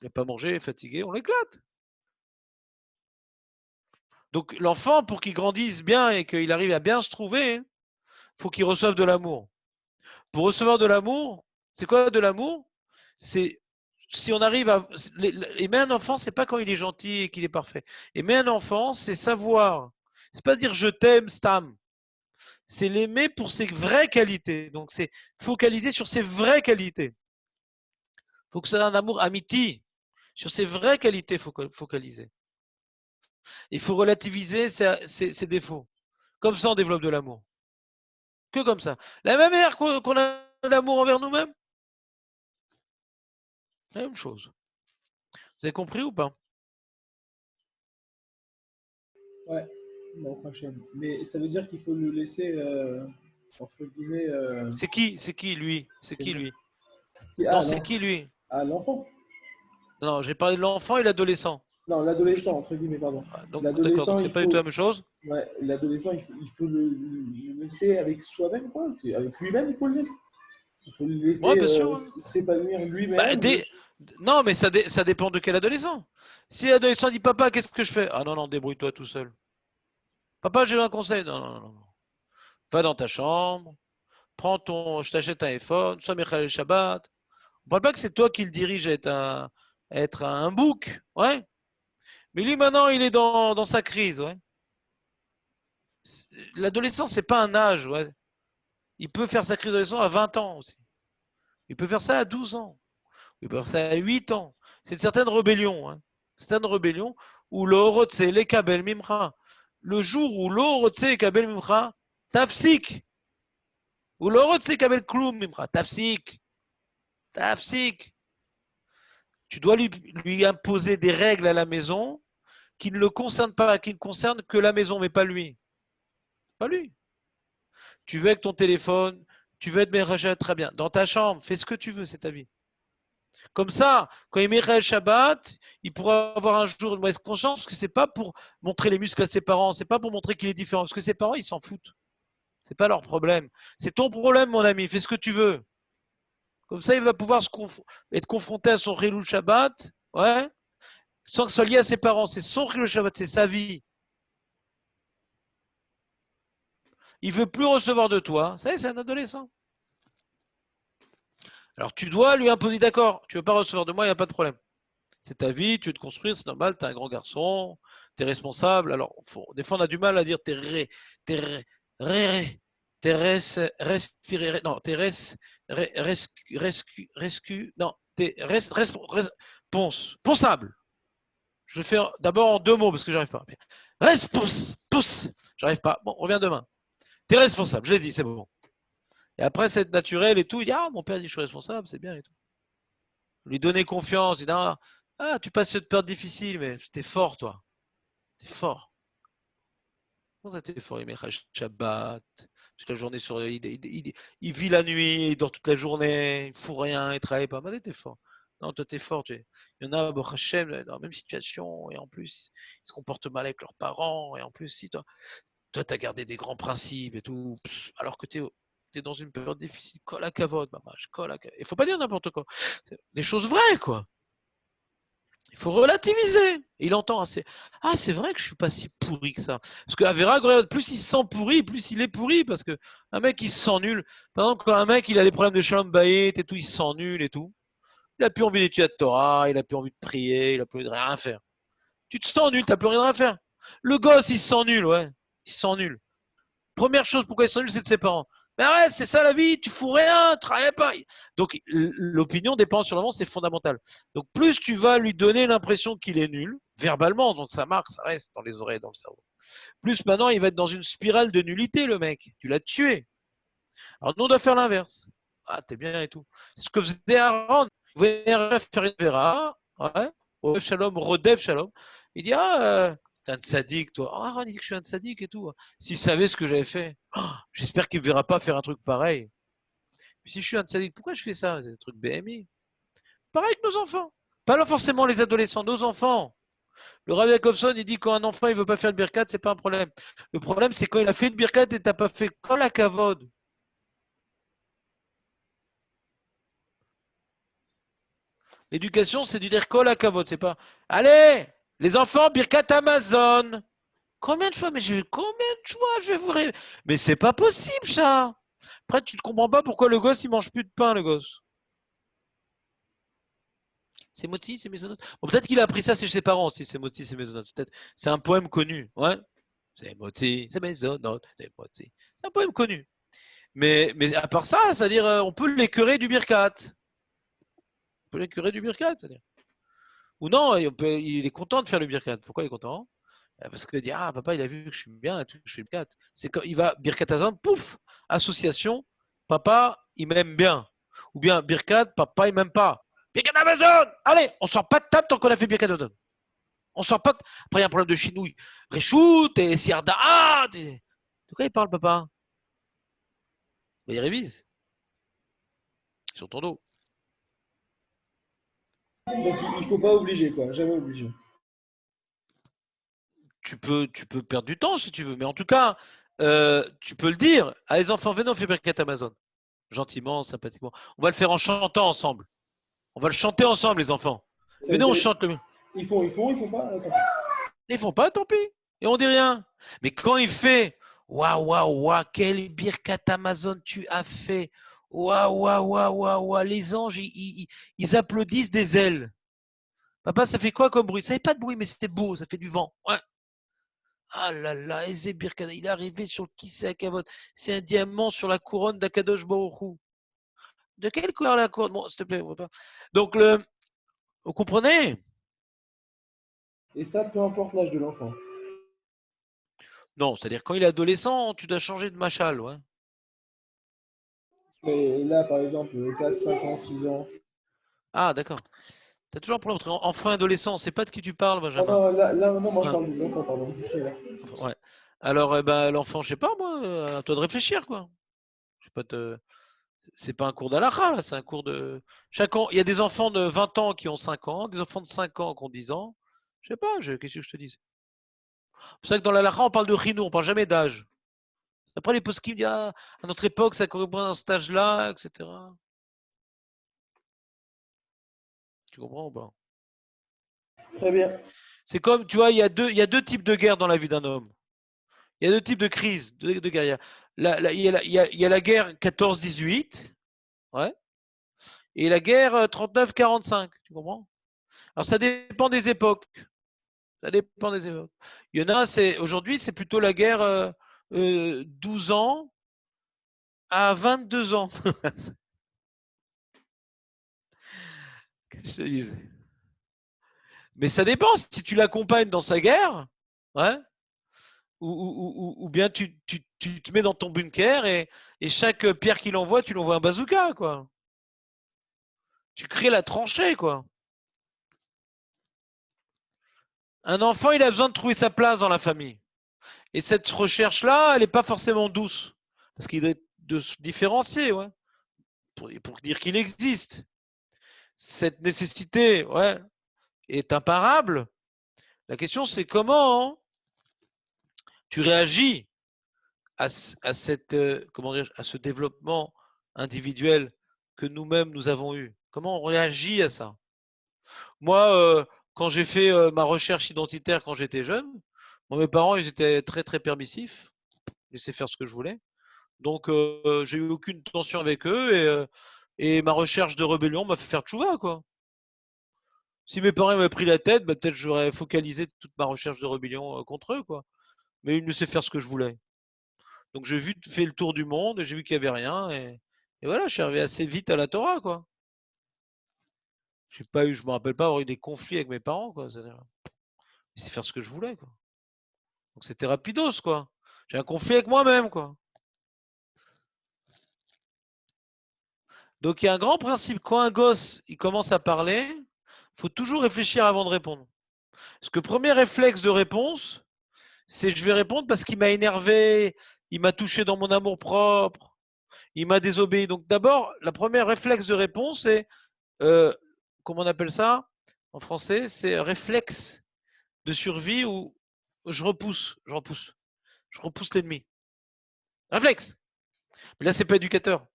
il n'a pas mangé, il est fatigué, on l'éclate. Donc l'enfant, pour qu'il grandisse bien et qu'il arrive à bien se trouver, il faut qu'il reçoive de l'amour. Pour recevoir de l'amour, c'est quoi de l'amour? C'est si on arrive à aimer un enfant, c'est pas quand il est gentil et qu'il est parfait. Aimer un enfant, c'est savoir. C'est pas dire je t'aime, Stam. C'est l'aimer pour ses vraies qualités. Donc c'est focaliser sur ses vraies qualités. Il faut que ça ait un amour amiti. Sur ses vraies qualités, il faut focaliser. Il faut relativiser ses défauts. Comme ça, on développe de l'amour. Que comme ça. La même manière qu'on a de l'amour envers nous-mêmes. La même chose. Vous avez compris ou pas? Ouais, bon, prochaine. Mais ça veut dire qu'il faut le laisser, entre guillemets, C'est qui lui? C'est qui lui? Ah, Non, c'est qui lui? l'enfant. Non, j'ai parlé de l'enfant et l'adolescent. Non, l'adolescent, entre guillemets, pardon. Donc, d'accord, L'adolescent, donc c'est pas du tout la même chose. ouais, l'adolescent, il faut le laisser avec soi-même, quoi. Avec lui-même, il faut le laisser. Il faut le laisser Ouais, bien sûr. Ouais. s'épanouir Bah, lui-même. non, mais ça dépend de quel adolescent. Si l'adolescent dit papa, qu'est-ce que je fais? Ah non, non, débrouille-toi tout seul. Papa, j'ai un conseil. Non, non, non, non. Va dans ta chambre, je t'achète un iPhone, sois Michael Shabbat. On parle pas que c'est toi qui le dirige à être un bouc, ouais. Mais lui, maintenant, il est dans sa crise, ouais. L'adolescence, c'est pas un âge, ouais. Il peut faire sa crise d'adolescence à 20 ans aussi. Il peut faire ça à 12 ans. Il peut faire ça à 8 ans. C'est une certaine rébellion. Hein. C'est une rébellion où l'orotse les kabel mimcha. Le jour où l'orotse kabel mimcha, tafsik. Ou l'orotse kabel kloum mimcha, tafsik. Tafsik. Tu dois lui imposer des règles à la maison qui ne le concernent pas, qui ne concernent que la maison, mais pas lui. Pas lui. Tu veux avec ton téléphone, tu veux être Merachah, très bien. Dans ta chambre, fais ce que tu veux, c'est ta vie. Comme ça, quand il met le Shabbat, il pourra avoir un jour de mauvaise conscience, parce que c'est pas pour montrer les muscles à ses parents, c'est pas pour montrer qu'il est différent, parce que ses parents, ils s'en foutent. C'est pas leur problème. C'est ton problème, mon ami, fais ce que tu veux. Comme ça, il va pouvoir être confronté à son Chilul Shabbat, ouais, sans que ce soit lié à ses parents. C'est son Chilul Shabbat, c'est sa vie. Il veut plus recevoir de toi. Ça y est, c'est un adolescent. Alors tu dois lui imposer, d'accord, tu ne veux pas recevoir de moi, il n'y a pas de problème. C'est ta vie, tu veux te construire, c'est normal, tu es un grand garçon, tu es responsable. Alors, des fois, on a du mal à dire respirer, non, non, ponçable. Je vais faire d'abord en 2 mots parce que j'arrive pas. Pousse, j'arrive pas. Bon, on revient demain. Tu es responsable, je l'ai dit, c'est bon. Et après, c'est naturel et tout. Il dit, ah, mon père dit, je suis responsable, c'est bien et tout. Lui donner confiance. Il dit, ah, tu passes cette période difficile, mais t'es fort, toi. T'es fort. Comment ça, t'es fort? Il met Shabbat, toute la journée sur. Il vit la nuit, il dort toute la journée, il ne fout rien, il travaille pas. Mais t'es fort. Non, toi, t'es fort. Il y en a, Hachem, dans la même situation, et en plus, ils se comportent mal avec leurs parents, et en plus, si toi, t'as gardé des grands principes et tout, alors que t'es dans une période difficile, colle à cavote, maman, il faut pas dire n'importe quoi. Des choses vraies, quoi. Il faut relativiser. Et il entend, c'est vrai que je suis pas si pourri que ça. Parce qu'à Vera, plus il se sent pourri, plus il est pourri, parce que un mec, il se sent nul. Par exemple, quand un mec, il a des problèmes de shalom bayit et tout, il se sent nul et tout. Il a plus envie d'étudier la Torah, il a plus envie de prier, il a plus envie de rien faire. Tu te sens nul, t'as plus rien à faire. Le gosse, il se sent nul, ouais. Il se sent nul. Première chose, pourquoi ils sont nuls, c'est de ses parents. Mais arrête, c'est ça la vie, tu fous rien, travaille pas. Donc l'opinion dépend sur l'avant, c'est fondamental. Donc plus tu vas lui donner l'impression qu'il est nul, verbalement, donc ça marque, ça reste dans les oreilles, dans le cerveau. Plus maintenant, il va être dans une spirale de nullité, le mec. Tu l'as tué. Alors nous, on doit faire l'inverse. Ah, t'es bien et tout. C'est ce que faisait Aaron. Il voulait faire une vera, ouais, Odev Shalom, Rodev Shalom. Il dit, t'es un sadique, toi. Ah, Aaron, il dit que je suis un sadique et tout. S'il savait ce que j'avais fait, j'espère qu'il ne me verra pas faire un truc pareil. Puis si je suis un sadique, pourquoi je fais ça? C'est un truc BMI. Pareil que nos enfants. Pas forcément les adolescents, nos enfants. Le Rabbi Jacobson, il dit quand un enfant il veut pas faire le birkat, c'est pas un problème. Le problème, c'est quand il a fait le birkat et t'as pas fait kol hakavod. L'éducation, c'est du dire kol hakavod, c'est pas. Allez, les enfants, birkat Amazon. Combien de fois, je vais vous mais c'est pas possible ça. Après, tu ne comprends pas pourquoi le gosse il mange plus de pain, le gosse. C'est Moti, c'est Maisonnote. Bon, peut-être qu'il a appris ça chez ses parents aussi, c'est Moti, c'est Maisonnote. Peut-être. C'est un poème connu, ouais. C'est Moti, c'est Maisonnote, c'est Moti. C'est un poème connu. Mais à part ça, c'est-à-dire, on peut l'écœurer du birkat. On peut l'écœurer du birkat, c'est-à-dire. Ou non, il est content de faire le birkat. Pourquoi il est content? Parce qu'il dit, ah, papa, il a vu que je suis bien et tout, je fais le birkat. C'est quand il va, birkat Azam, pouf, association, papa, il m'aime bien. Ou bien, birkat, papa, il m'aime pas. Birkat Amazon! Allez, on sort pas de table tant qu'on a fait birkat Amazon. On sort pas de... Après, il y a un problème de chinouille. Réchout, et Siarda, de quoi il parle, papa? Il révise. Sur ton dos. Donc il faut pas obliger, quoi. Jamais obliger. Tu peux perdre du temps si tu veux, mais en tout cas, tu peux le dire. Ah, les enfants, venez, on fait birkat Amazon. Gentiment, sympathiquement. On va le faire en chantant ensemble. On va le chanter ensemble, les enfants. Venez, on chante le. Ils font pas. Attends. Ils font pas, tant pis. Et on dit rien. Mais quand il fait, waouh, quel birkat Amazon tu as fait. Waouh, les anges, ils applaudissent des ailes. Papa, ça fait quoi comme bruit? Ça fait pas de bruit, mais c'était beau, ça fait du vent. Ouais. Ah là là, Eze Birkata, il est arrivé sur le Kisei Akavot. C'est un diamant sur la couronne d'Akadosh Baruch Hu. De quelle couleur la couronne? Bon, s'il te plaît. Donc, vous comprenez? Et ça, peu importe l'âge de l'enfant. Non, c'est-à-dire quand il est adolescent, tu dois changer de machal, ouais. Mais là, par exemple, 4, 5 ans, 6 ans. Ah, d'accord. T'as toujours un problème entre enfant et adolescent. C'est pas de qui tu parles, Ah Benjamin. non, là, non, moi je Ouais. parle des enfants, pardon. Ouais. Alors, eh ben, l'enfant, je sais pas, moi, à toi de réfléchir, quoi. Je sais pas c'est pas un cours d'halakha, là, c'est un cours de. Il y a des enfants de 20 ans qui ont 5 ans, des enfants de 5 ans qui ont 10 ans. Je sais pas, qu'est-ce que je te dis? C'est pour ça que dans l'halakha, on parle de chinou, on parle jamais d'âge. Après, les poskim disent, ah, à notre époque, ça correspond à cet âge-là, etc. Tu comprends ou pas? Très bien. C'est comme, tu vois, il y a deux types de guerres dans la vie d'un homme. Il y a deux types de crises, de guerre. Il y a la guerre 14-18, ouais, et la guerre 39-45, tu comprends? Alors ça dépend des époques. Ça dépend des époques. Il y en a, aujourd'hui, c'est plutôt la guerre 12 ans à 22 ans. Qu'est-ce que je te dise? Mais ça dépend si tu l'accompagnes dans sa guerre, ouais, ou bien tu te mets dans ton bunker et chaque pierre qu'il envoie, tu l'envoies un bazooka, quoi. Tu crées la tranchée, quoi. Un enfant, il a besoin de trouver sa place dans la famille. Et cette recherche-là, elle n'est pas forcément douce. Parce qu'il doit de se différencier, ouais, pour dire qu'il existe. Cette nécessité, ouais, est imparable. La question, c'est comment tu réagis à cette, comment dire, à ce développement individuel que nous-mêmes nous avons eu. Comment on réagit à ça? Moi, quand j'ai fait ma recherche identitaire quand j'étais jeune, mes parents, ils étaient très très permissifs, ils laissaient faire ce que je voulais. Donc, j'ai eu aucune tension avec eux et ma recherche de rébellion m'a fait faire tchouva, quoi. Si mes parents m'avaient pris la tête, bah, peut-être j'aurais focalisé toute ma recherche de rébellion contre eux, quoi. Mais ils me laissaient faire ce que je voulais. Donc j'ai fait le tour du monde et j'ai vu qu'il n'y avait rien et voilà, je suis arrivé assez vite à la Torah, quoi. Je me rappelle pas avoir eu des conflits avec mes parents, quoi. C'est-à-dire, ils laissaient faire ce que je voulais, quoi. Donc c'était rapidos, quoi. J'ai un conflit avec moi-même, quoi. Donc il y a un grand principe, quand un gosse il commence à parler, il faut toujours réfléchir avant de répondre. Parce que premier réflexe de réponse, c'est je vais répondre parce qu'il m'a énervé, il m'a touché dans mon amour propre, il m'a désobéi. Donc d'abord, la première réflexe de réponse, c'est, euh, comment on appelle ça en français, c'est réflexe de survie où je repousse l'ennemi. Réflexe. Mais là, c'est pas éducateur.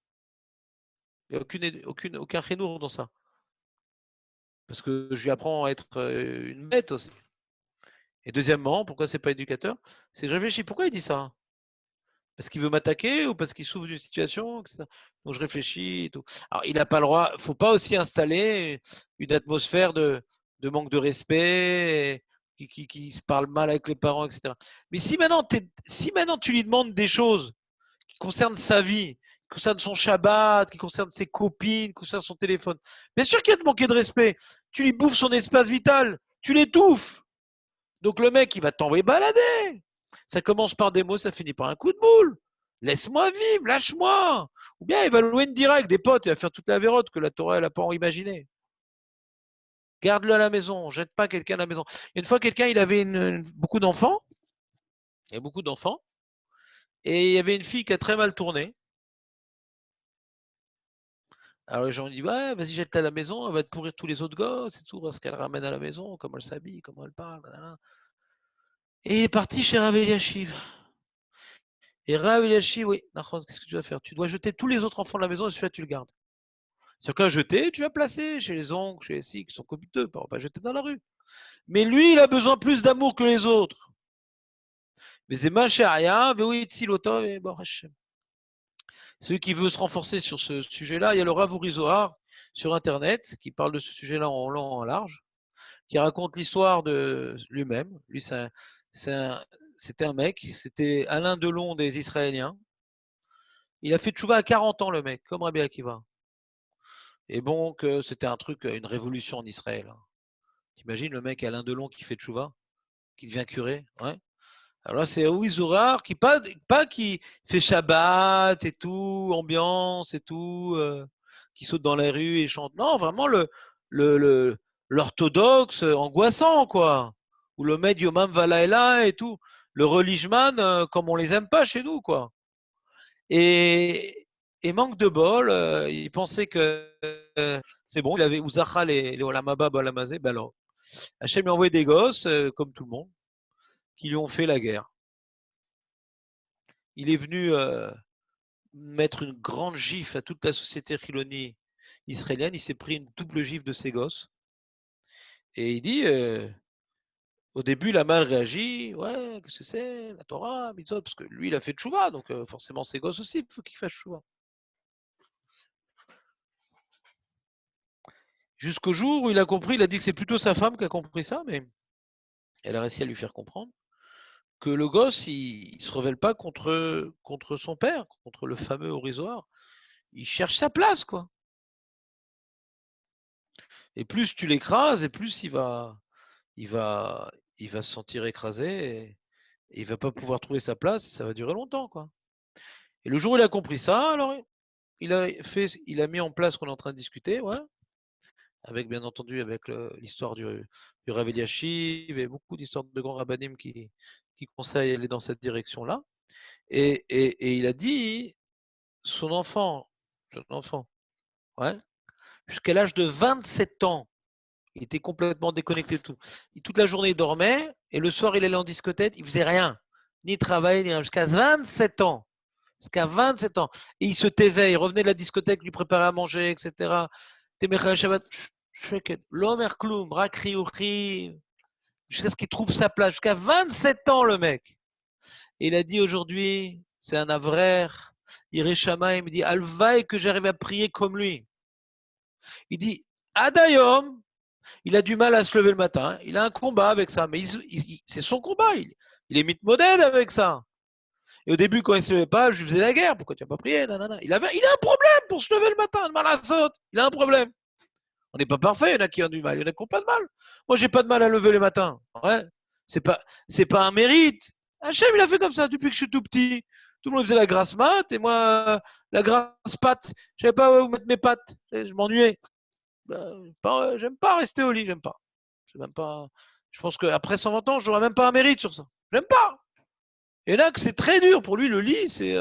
Il n'y a aucun chinour dans ça. Parce que je lui apprends à être une bête aussi. Et deuxièmement, pourquoi c'est pas éducateur? C'est que je réfléchis. Pourquoi il dit ça? Parce qu'il veut m'attaquer ou parce qu'il souffre d'une situation, etc. Donc je réfléchis et tout. Alors il n'a pas le droit. Il ne faut pas aussi installer une atmosphère de manque de respect, qui se parle mal avec les parents, etc. Mais si maintenant tu lui demandes des choses qui concernent sa vie, qui concernent son Shabbat, qui concernent ses copines, qui concernent son téléphone, bien sûr qu'il va te manquer de respect. Tu lui bouffes son espace vital, tu l'étouffes. Donc le mec, il va t'envoyer balader. Ça commence par des mots, ça finit par un coup de boule. Laisse-moi vivre, lâche-moi. Ou bien il va louer une direct des potes, il va faire toute la vérote que la Torah n'a pas imaginé. Garde-le à la maison, jette pas quelqu'un à la maison. Une fois, quelqu'un, il avait beaucoup d'enfants, il y a beaucoup d'enfants, et il y avait une fille qui a très mal tourné. Alors les gens disent, ouais, vas-y, jette-la à la maison, elle va te pourrir tous les autres gosses et tout, parce qu'elle ramène à la maison, comment elle s'habille, comment elle parle. Et il est parti chez Rav Eliashiv. Et Rav Eliashiv, oui, qu'est-ce que tu vas faire? Tu dois jeter tous les autres enfants de la maison et celui-là, tu le gardes. C'est qu'à jeter, tu vas placer chez les oncles, chez les si, qui sont comiteux, pas jeter dans la rue. Mais lui, il a besoin plus d'amour que les autres. Mais c'est Macharia, oui, Tsiloto, et bon, celui qui veut se renforcer sur ce sujet-là, il y a le Rav Uri Zohar sur Internet qui parle de ce sujet-là en long, en large, qui raconte l'histoire de lui-même. Lui, c'était un mec, c'était Alain Delon des Israéliens. Il a fait tchouva à 40 ans, le mec, comme Rabbi Akiva. Et donc, c'était un truc, une révolution en Israël. T'imagines le mec Alain Delon qui fait tchouva, qui devient curé, ouais. Alors là, c'est Louis Zourard qui pas qui fait Shabbat et tout, ambiance et tout, qui saute dans les rues et chante. Non, vraiment le l'orthodoxe angoissant, quoi. Ou le mec Yomam Valaela et tout. Le religieusman comme on les aime pas chez nous, quoi. Et manque de bol, il pensait que c'est bon, il avait Ouzacha les Olamaba Balamazé. Ben alors, Hachem lui a envoyé des gosses, comme tout le monde, qui lui ont fait la guerre. Il est venu mettre une grande gifle à toute la société chilonie israélienne. Il s'est pris une double gifle de ses gosses. Et il dit, au début, il a mal réagi. Ouais, qu'est-ce que c'est? La Torah, mitzvot, parce que lui, il a fait tchouva, donc forcément, ses gosses aussi, il faut qu'ils fassent tchouva. Jusqu'au jour où il a compris, il a dit que c'est plutôt sa femme qui a compris ça, mais elle a réussi à lui faire comprendre que le gosse, il se rebelle pas contre son père, contre le fameux Orizoire. Il cherche sa place, quoi. Et plus tu l'écrases, et plus il va se sentir écrasé et il va pas pouvoir trouver sa place. Et ça va durer longtemps, quoi. Et le jour où il a compris ça, alors il a mis en place ce qu'on est en train de discuter, ouais, avec bien entendu avec l'histoire du Rav Eliashiv et beaucoup d'histoires de grands rabbinim qui conseillent d'aller dans cette direction-là. Et il a dit son enfant, ouais, jusqu'à l'âge de 27 ans, il était complètement déconnecté de tout. Toute la journée, il dormait et le soir, il allait en discothèque, il faisait rien, ni travail, ni rien, jusqu'à 27 ans. Jusqu'à 27 ans. Et il se taisait, il revenait de la discothèque, lui préparait à manger, etc. L'homme Erkloum, Rakri Ouri, jusqu'à ce qu'il trouve sa place. Jusqu'à 27 ans, le mec. Et il a dit aujourd'hui, c'est un avraire. Ireshama, il me dit, Alvaï, que j'arrive à prier comme lui. Il dit, Adayom, il a du mal à se lever le matin. Il a un combat avec ça, mais c'est son combat. Il est mitmodèle avec ça. Et au début, quand il ne se levait pas, je lui faisais la guerre. Pourquoi tu n'as pas prié? Nanana. Il a un problème pour se lever le matin. De mal à saute. Il a un problème. On n'est pas parfait. Il y en a qui ont du mal. Il y en a qui n'ont pas de mal. Moi, j'ai pas de mal à lever le matin. Ouais. C'est pas un mérite. Hachem, il a fait comme ça depuis que je suis tout petit. Tout le monde faisait la grasse mat et moi, la grasse patte. Je savais pas où mettre mes pattes. Je m'ennuyais. J'aime pas rester au lit. J'aime pas. Je pense qu'après 120 ans, je n'aurai même pas un mérite sur ça. J'aime pas. Et là, que c'est très dur pour lui, le lit, c'est.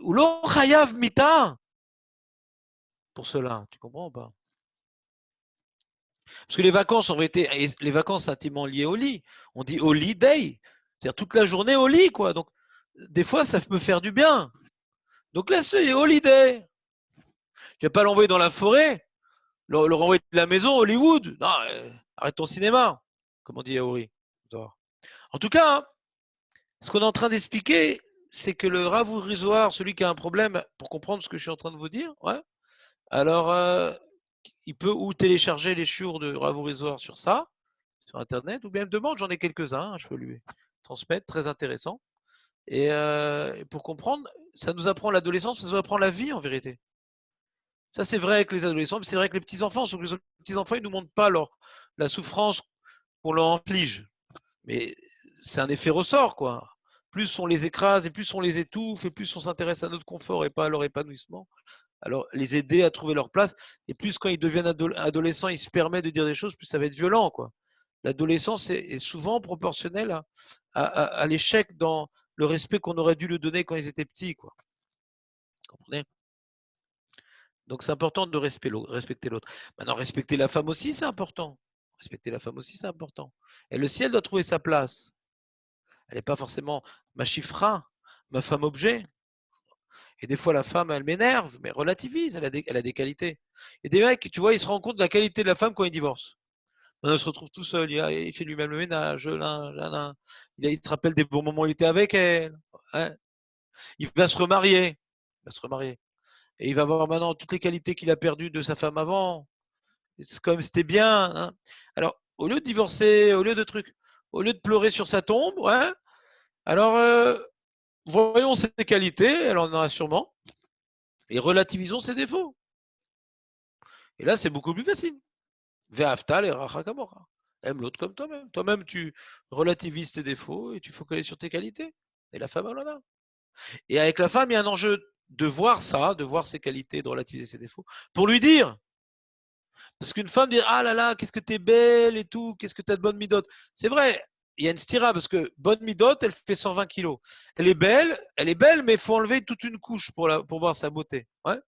Ou l'ochayav mita. Pour cela, tu comprends ou pas? Parce que les vacances ont été. Les vacances intimement liées au lit. On dit au lit day. C'est-à-dire toute la journée au lit, quoi. Donc, des fois, ça peut faire du bien. Donc là, c'est holiday. Tu vas pas l'envoyer dans la forêt, le renvoyer de la maison, Hollywood. Non, arrête ton cinéma, comme on dit à Ori. En tout cas, hein, ce qu'on est en train d'expliquer, c'est que le Rav Urizoar, celui qui a un problème, pour comprendre ce que je suis en train de vous dire, ouais, alors il peut ou télécharger les chiours de Rav Urizoar sur ça, sur Internet, ou bien me demande, j'en ai quelques-uns, je peux lui transmettre, très intéressant. Et pour comprendre, ça nous apprend l'adolescence, ça nous apprend la vie en vérité. Ça, c'est vrai avec les adolescents, mais c'est vrai avec les petits-enfants. Sauf que les petits-enfants, ils ne nous montrent pas la souffrance qu'on leur inflige. Mais c'est un effet ressort, quoi. Plus on les écrase et plus on les étouffe et plus on s'intéresse à notre confort et pas à leur épanouissement. Alors, les aider à trouver leur place. Et plus quand ils deviennent adolescents, ils se permettent de dire des choses, plus ça va être violent, quoi. L'adolescence est souvent proportionnelle à l'échec dans le respect qu'on aurait dû lui donner quand ils étaient petits, quoi. Vous comprenez? Donc, c'est important de respecter l'autre. Maintenant, respecter la femme aussi, c'est important. Respecter la femme aussi, c'est important. Elle aussi, elle doit trouver sa place. Elle n'est pas forcément ma chiffra, ma femme objet. Et des fois, la femme, elle m'énerve, mais relativise, elle a des qualités. Et des mecs, tu vois, ils se rendent compte de la qualité de la femme quand ils divorcent. Maintenant, il se retrouve tout seul, il fait lui-même le ménage, il se rappelle des bons moments où il était avec elle. Hein. Il va se remarier. Et il va voir maintenant toutes les qualités qu'il a perdues de sa femme avant. C'est comme c'était bien. Hein. Alors, au lieu de divorcer, au lieu de pleurer sur sa tombe, ouais, alors voyons ses qualités, elle en a sûrement, et relativisons ses défauts. Et là, c'est beaucoup plus facile. Ve'aftal et rachakamora. Aime l'autre comme toi-même. Toi-même, tu relativises tes défauts et tu focalises sur tes qualités. Et la femme, elle en a. Et avec la femme, il y a un enjeu de voir ça, de voir ses qualités, de relativiser ses défauts, pour lui dire. Parce qu'une femme dit ah là là, qu'est-ce que t'es belle et tout, qu'est-ce que t'as de bonne midote. C'est vrai, il y a une stira parce que bonne midote, elle fait 120 kilos. Elle est belle, mais il faut enlever toute une couche pour voir sa beauté. Ouais.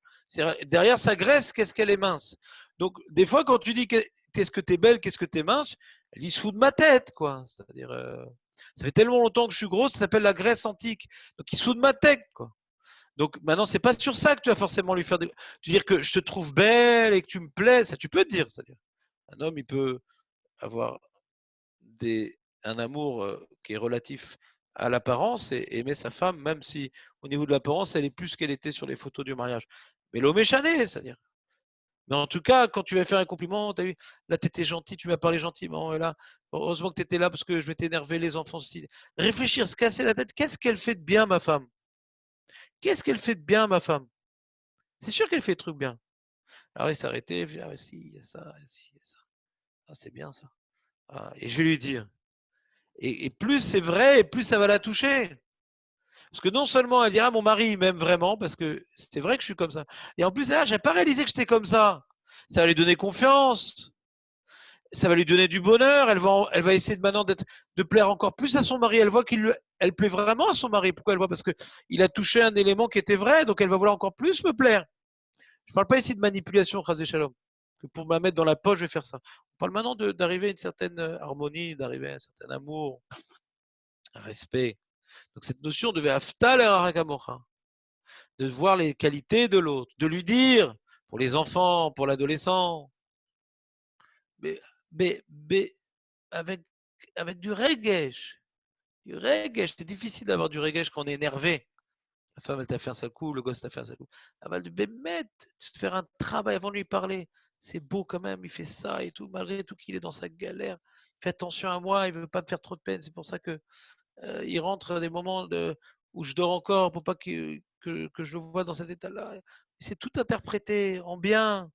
Derrière sa graisse, qu'est-ce qu'elle est mince. Donc des fois, quand tu dis qu'est-ce que t'es belle, qu'est-ce que t'es mince, elle se fout de ma tête, quoi. C'est-à-dire, ça fait tellement longtemps que je suis grosse, ça s'appelle la Grèce antique. Donc il se fout de ma tête, quoi. Donc maintenant, c'est pas sur ça que tu vas forcément lui faire des. Tu dire que je te trouve belle et que tu me plais, ça tu peux te dire. C'est-à-dire, un homme, il peut avoir un amour qui est relatif à l'apparence et aimer sa femme, même si au niveau de l'apparence, elle est plus qu'elle était sur les photos du mariage. Mais l'homme est chané, c'est-à-dire. Mais en tout cas, quand tu vas faire un compliment, tu as vu, là, tu étais gentil, tu m'as parlé gentiment, et là, heureusement que tu étais là parce que je m'étais énervé, les enfants aussi. Réfléchir, se casser la tête, qu'est-ce qu'elle fait de bien, ma femme? Qu'est-ce qu'elle fait de bien, ma femme? C'est sûr qu'elle fait des trucs bien. Alors il s'arrêtait, ah, si, il y a ça, si, il y a ça. Ah, c'est bien ça. Ah, et je vais lui dire. Et plus c'est vrai, et plus ça va la toucher. Parce que non seulement elle dira, ah, mon mari il m'aime vraiment, parce que c'est vrai que je suis comme ça. Et en plus, ah, j'ai pas réalisé que j'étais comme ça. Ça va lui donner confiance. Ça va lui donner du bonheur. Elle va essayer maintenant de plaire encore plus à son mari. Elle voit elle plaît vraiment à son mari. Pourquoi elle voit? Parce qu'il a touché un élément qui était vrai, donc elle va vouloir encore plus me plaire. Je ne parle pas ici de manipulation, Chazé Shalom, que pour me la mettre dans la poche, je vais faire ça. On parle maintenant d'arriver à une certaine harmonie, d'arriver à un certain amour, un respect. Donc cette notion de Ve'aftal et Harakamora, de voir les qualités de l'autre, de lui dire, pour les enfants, pour l'adolescent, mais, mais avec, avec du regesh. Du regesh, c'est difficile d'avoir du regesh quand on est énervé. La femme, elle t'a fait un sale coup, le gosse t'a fait un sale coup. Elle va lui mettre, faire un travail avant de lui parler. C'est beau quand même, il fait ça et tout, malgré tout qu'il est dans sa galère. Il fait attention à moi, il veut pas me faire trop de peine. C'est pour ça que il rentre des moments où je dors encore pour pas que je le vois dans cet état-là. C'est tout interprété en bien,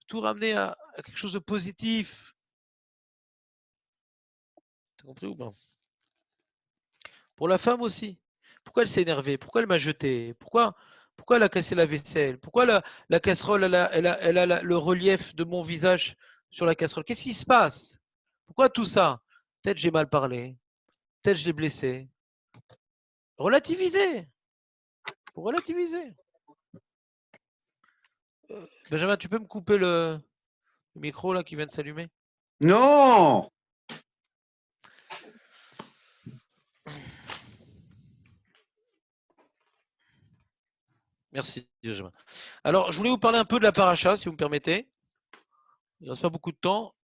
tout ramener à quelque chose de positif. T'as compris ou pas? Pour la femme aussi. Pourquoi elle s'est énervée? Pourquoi elle m'a jeté? Pourquoi elle a cassé la vaisselle? Pourquoi la casserole, elle a le relief de mon visage sur la casserole? Qu'est-ce qui se passe? Pourquoi tout ça? Peut-être j'ai mal parlé. Peut-être je l'ai blessé. Relativiser. Pour relativiser. Benjamin, tu peux me couper le micro là qui vient de s'allumer? Non! Merci, Benjamin. Alors, je voulais vous parler un peu de la paracha, si vous me permettez. Il ne reste pas beaucoup de temps.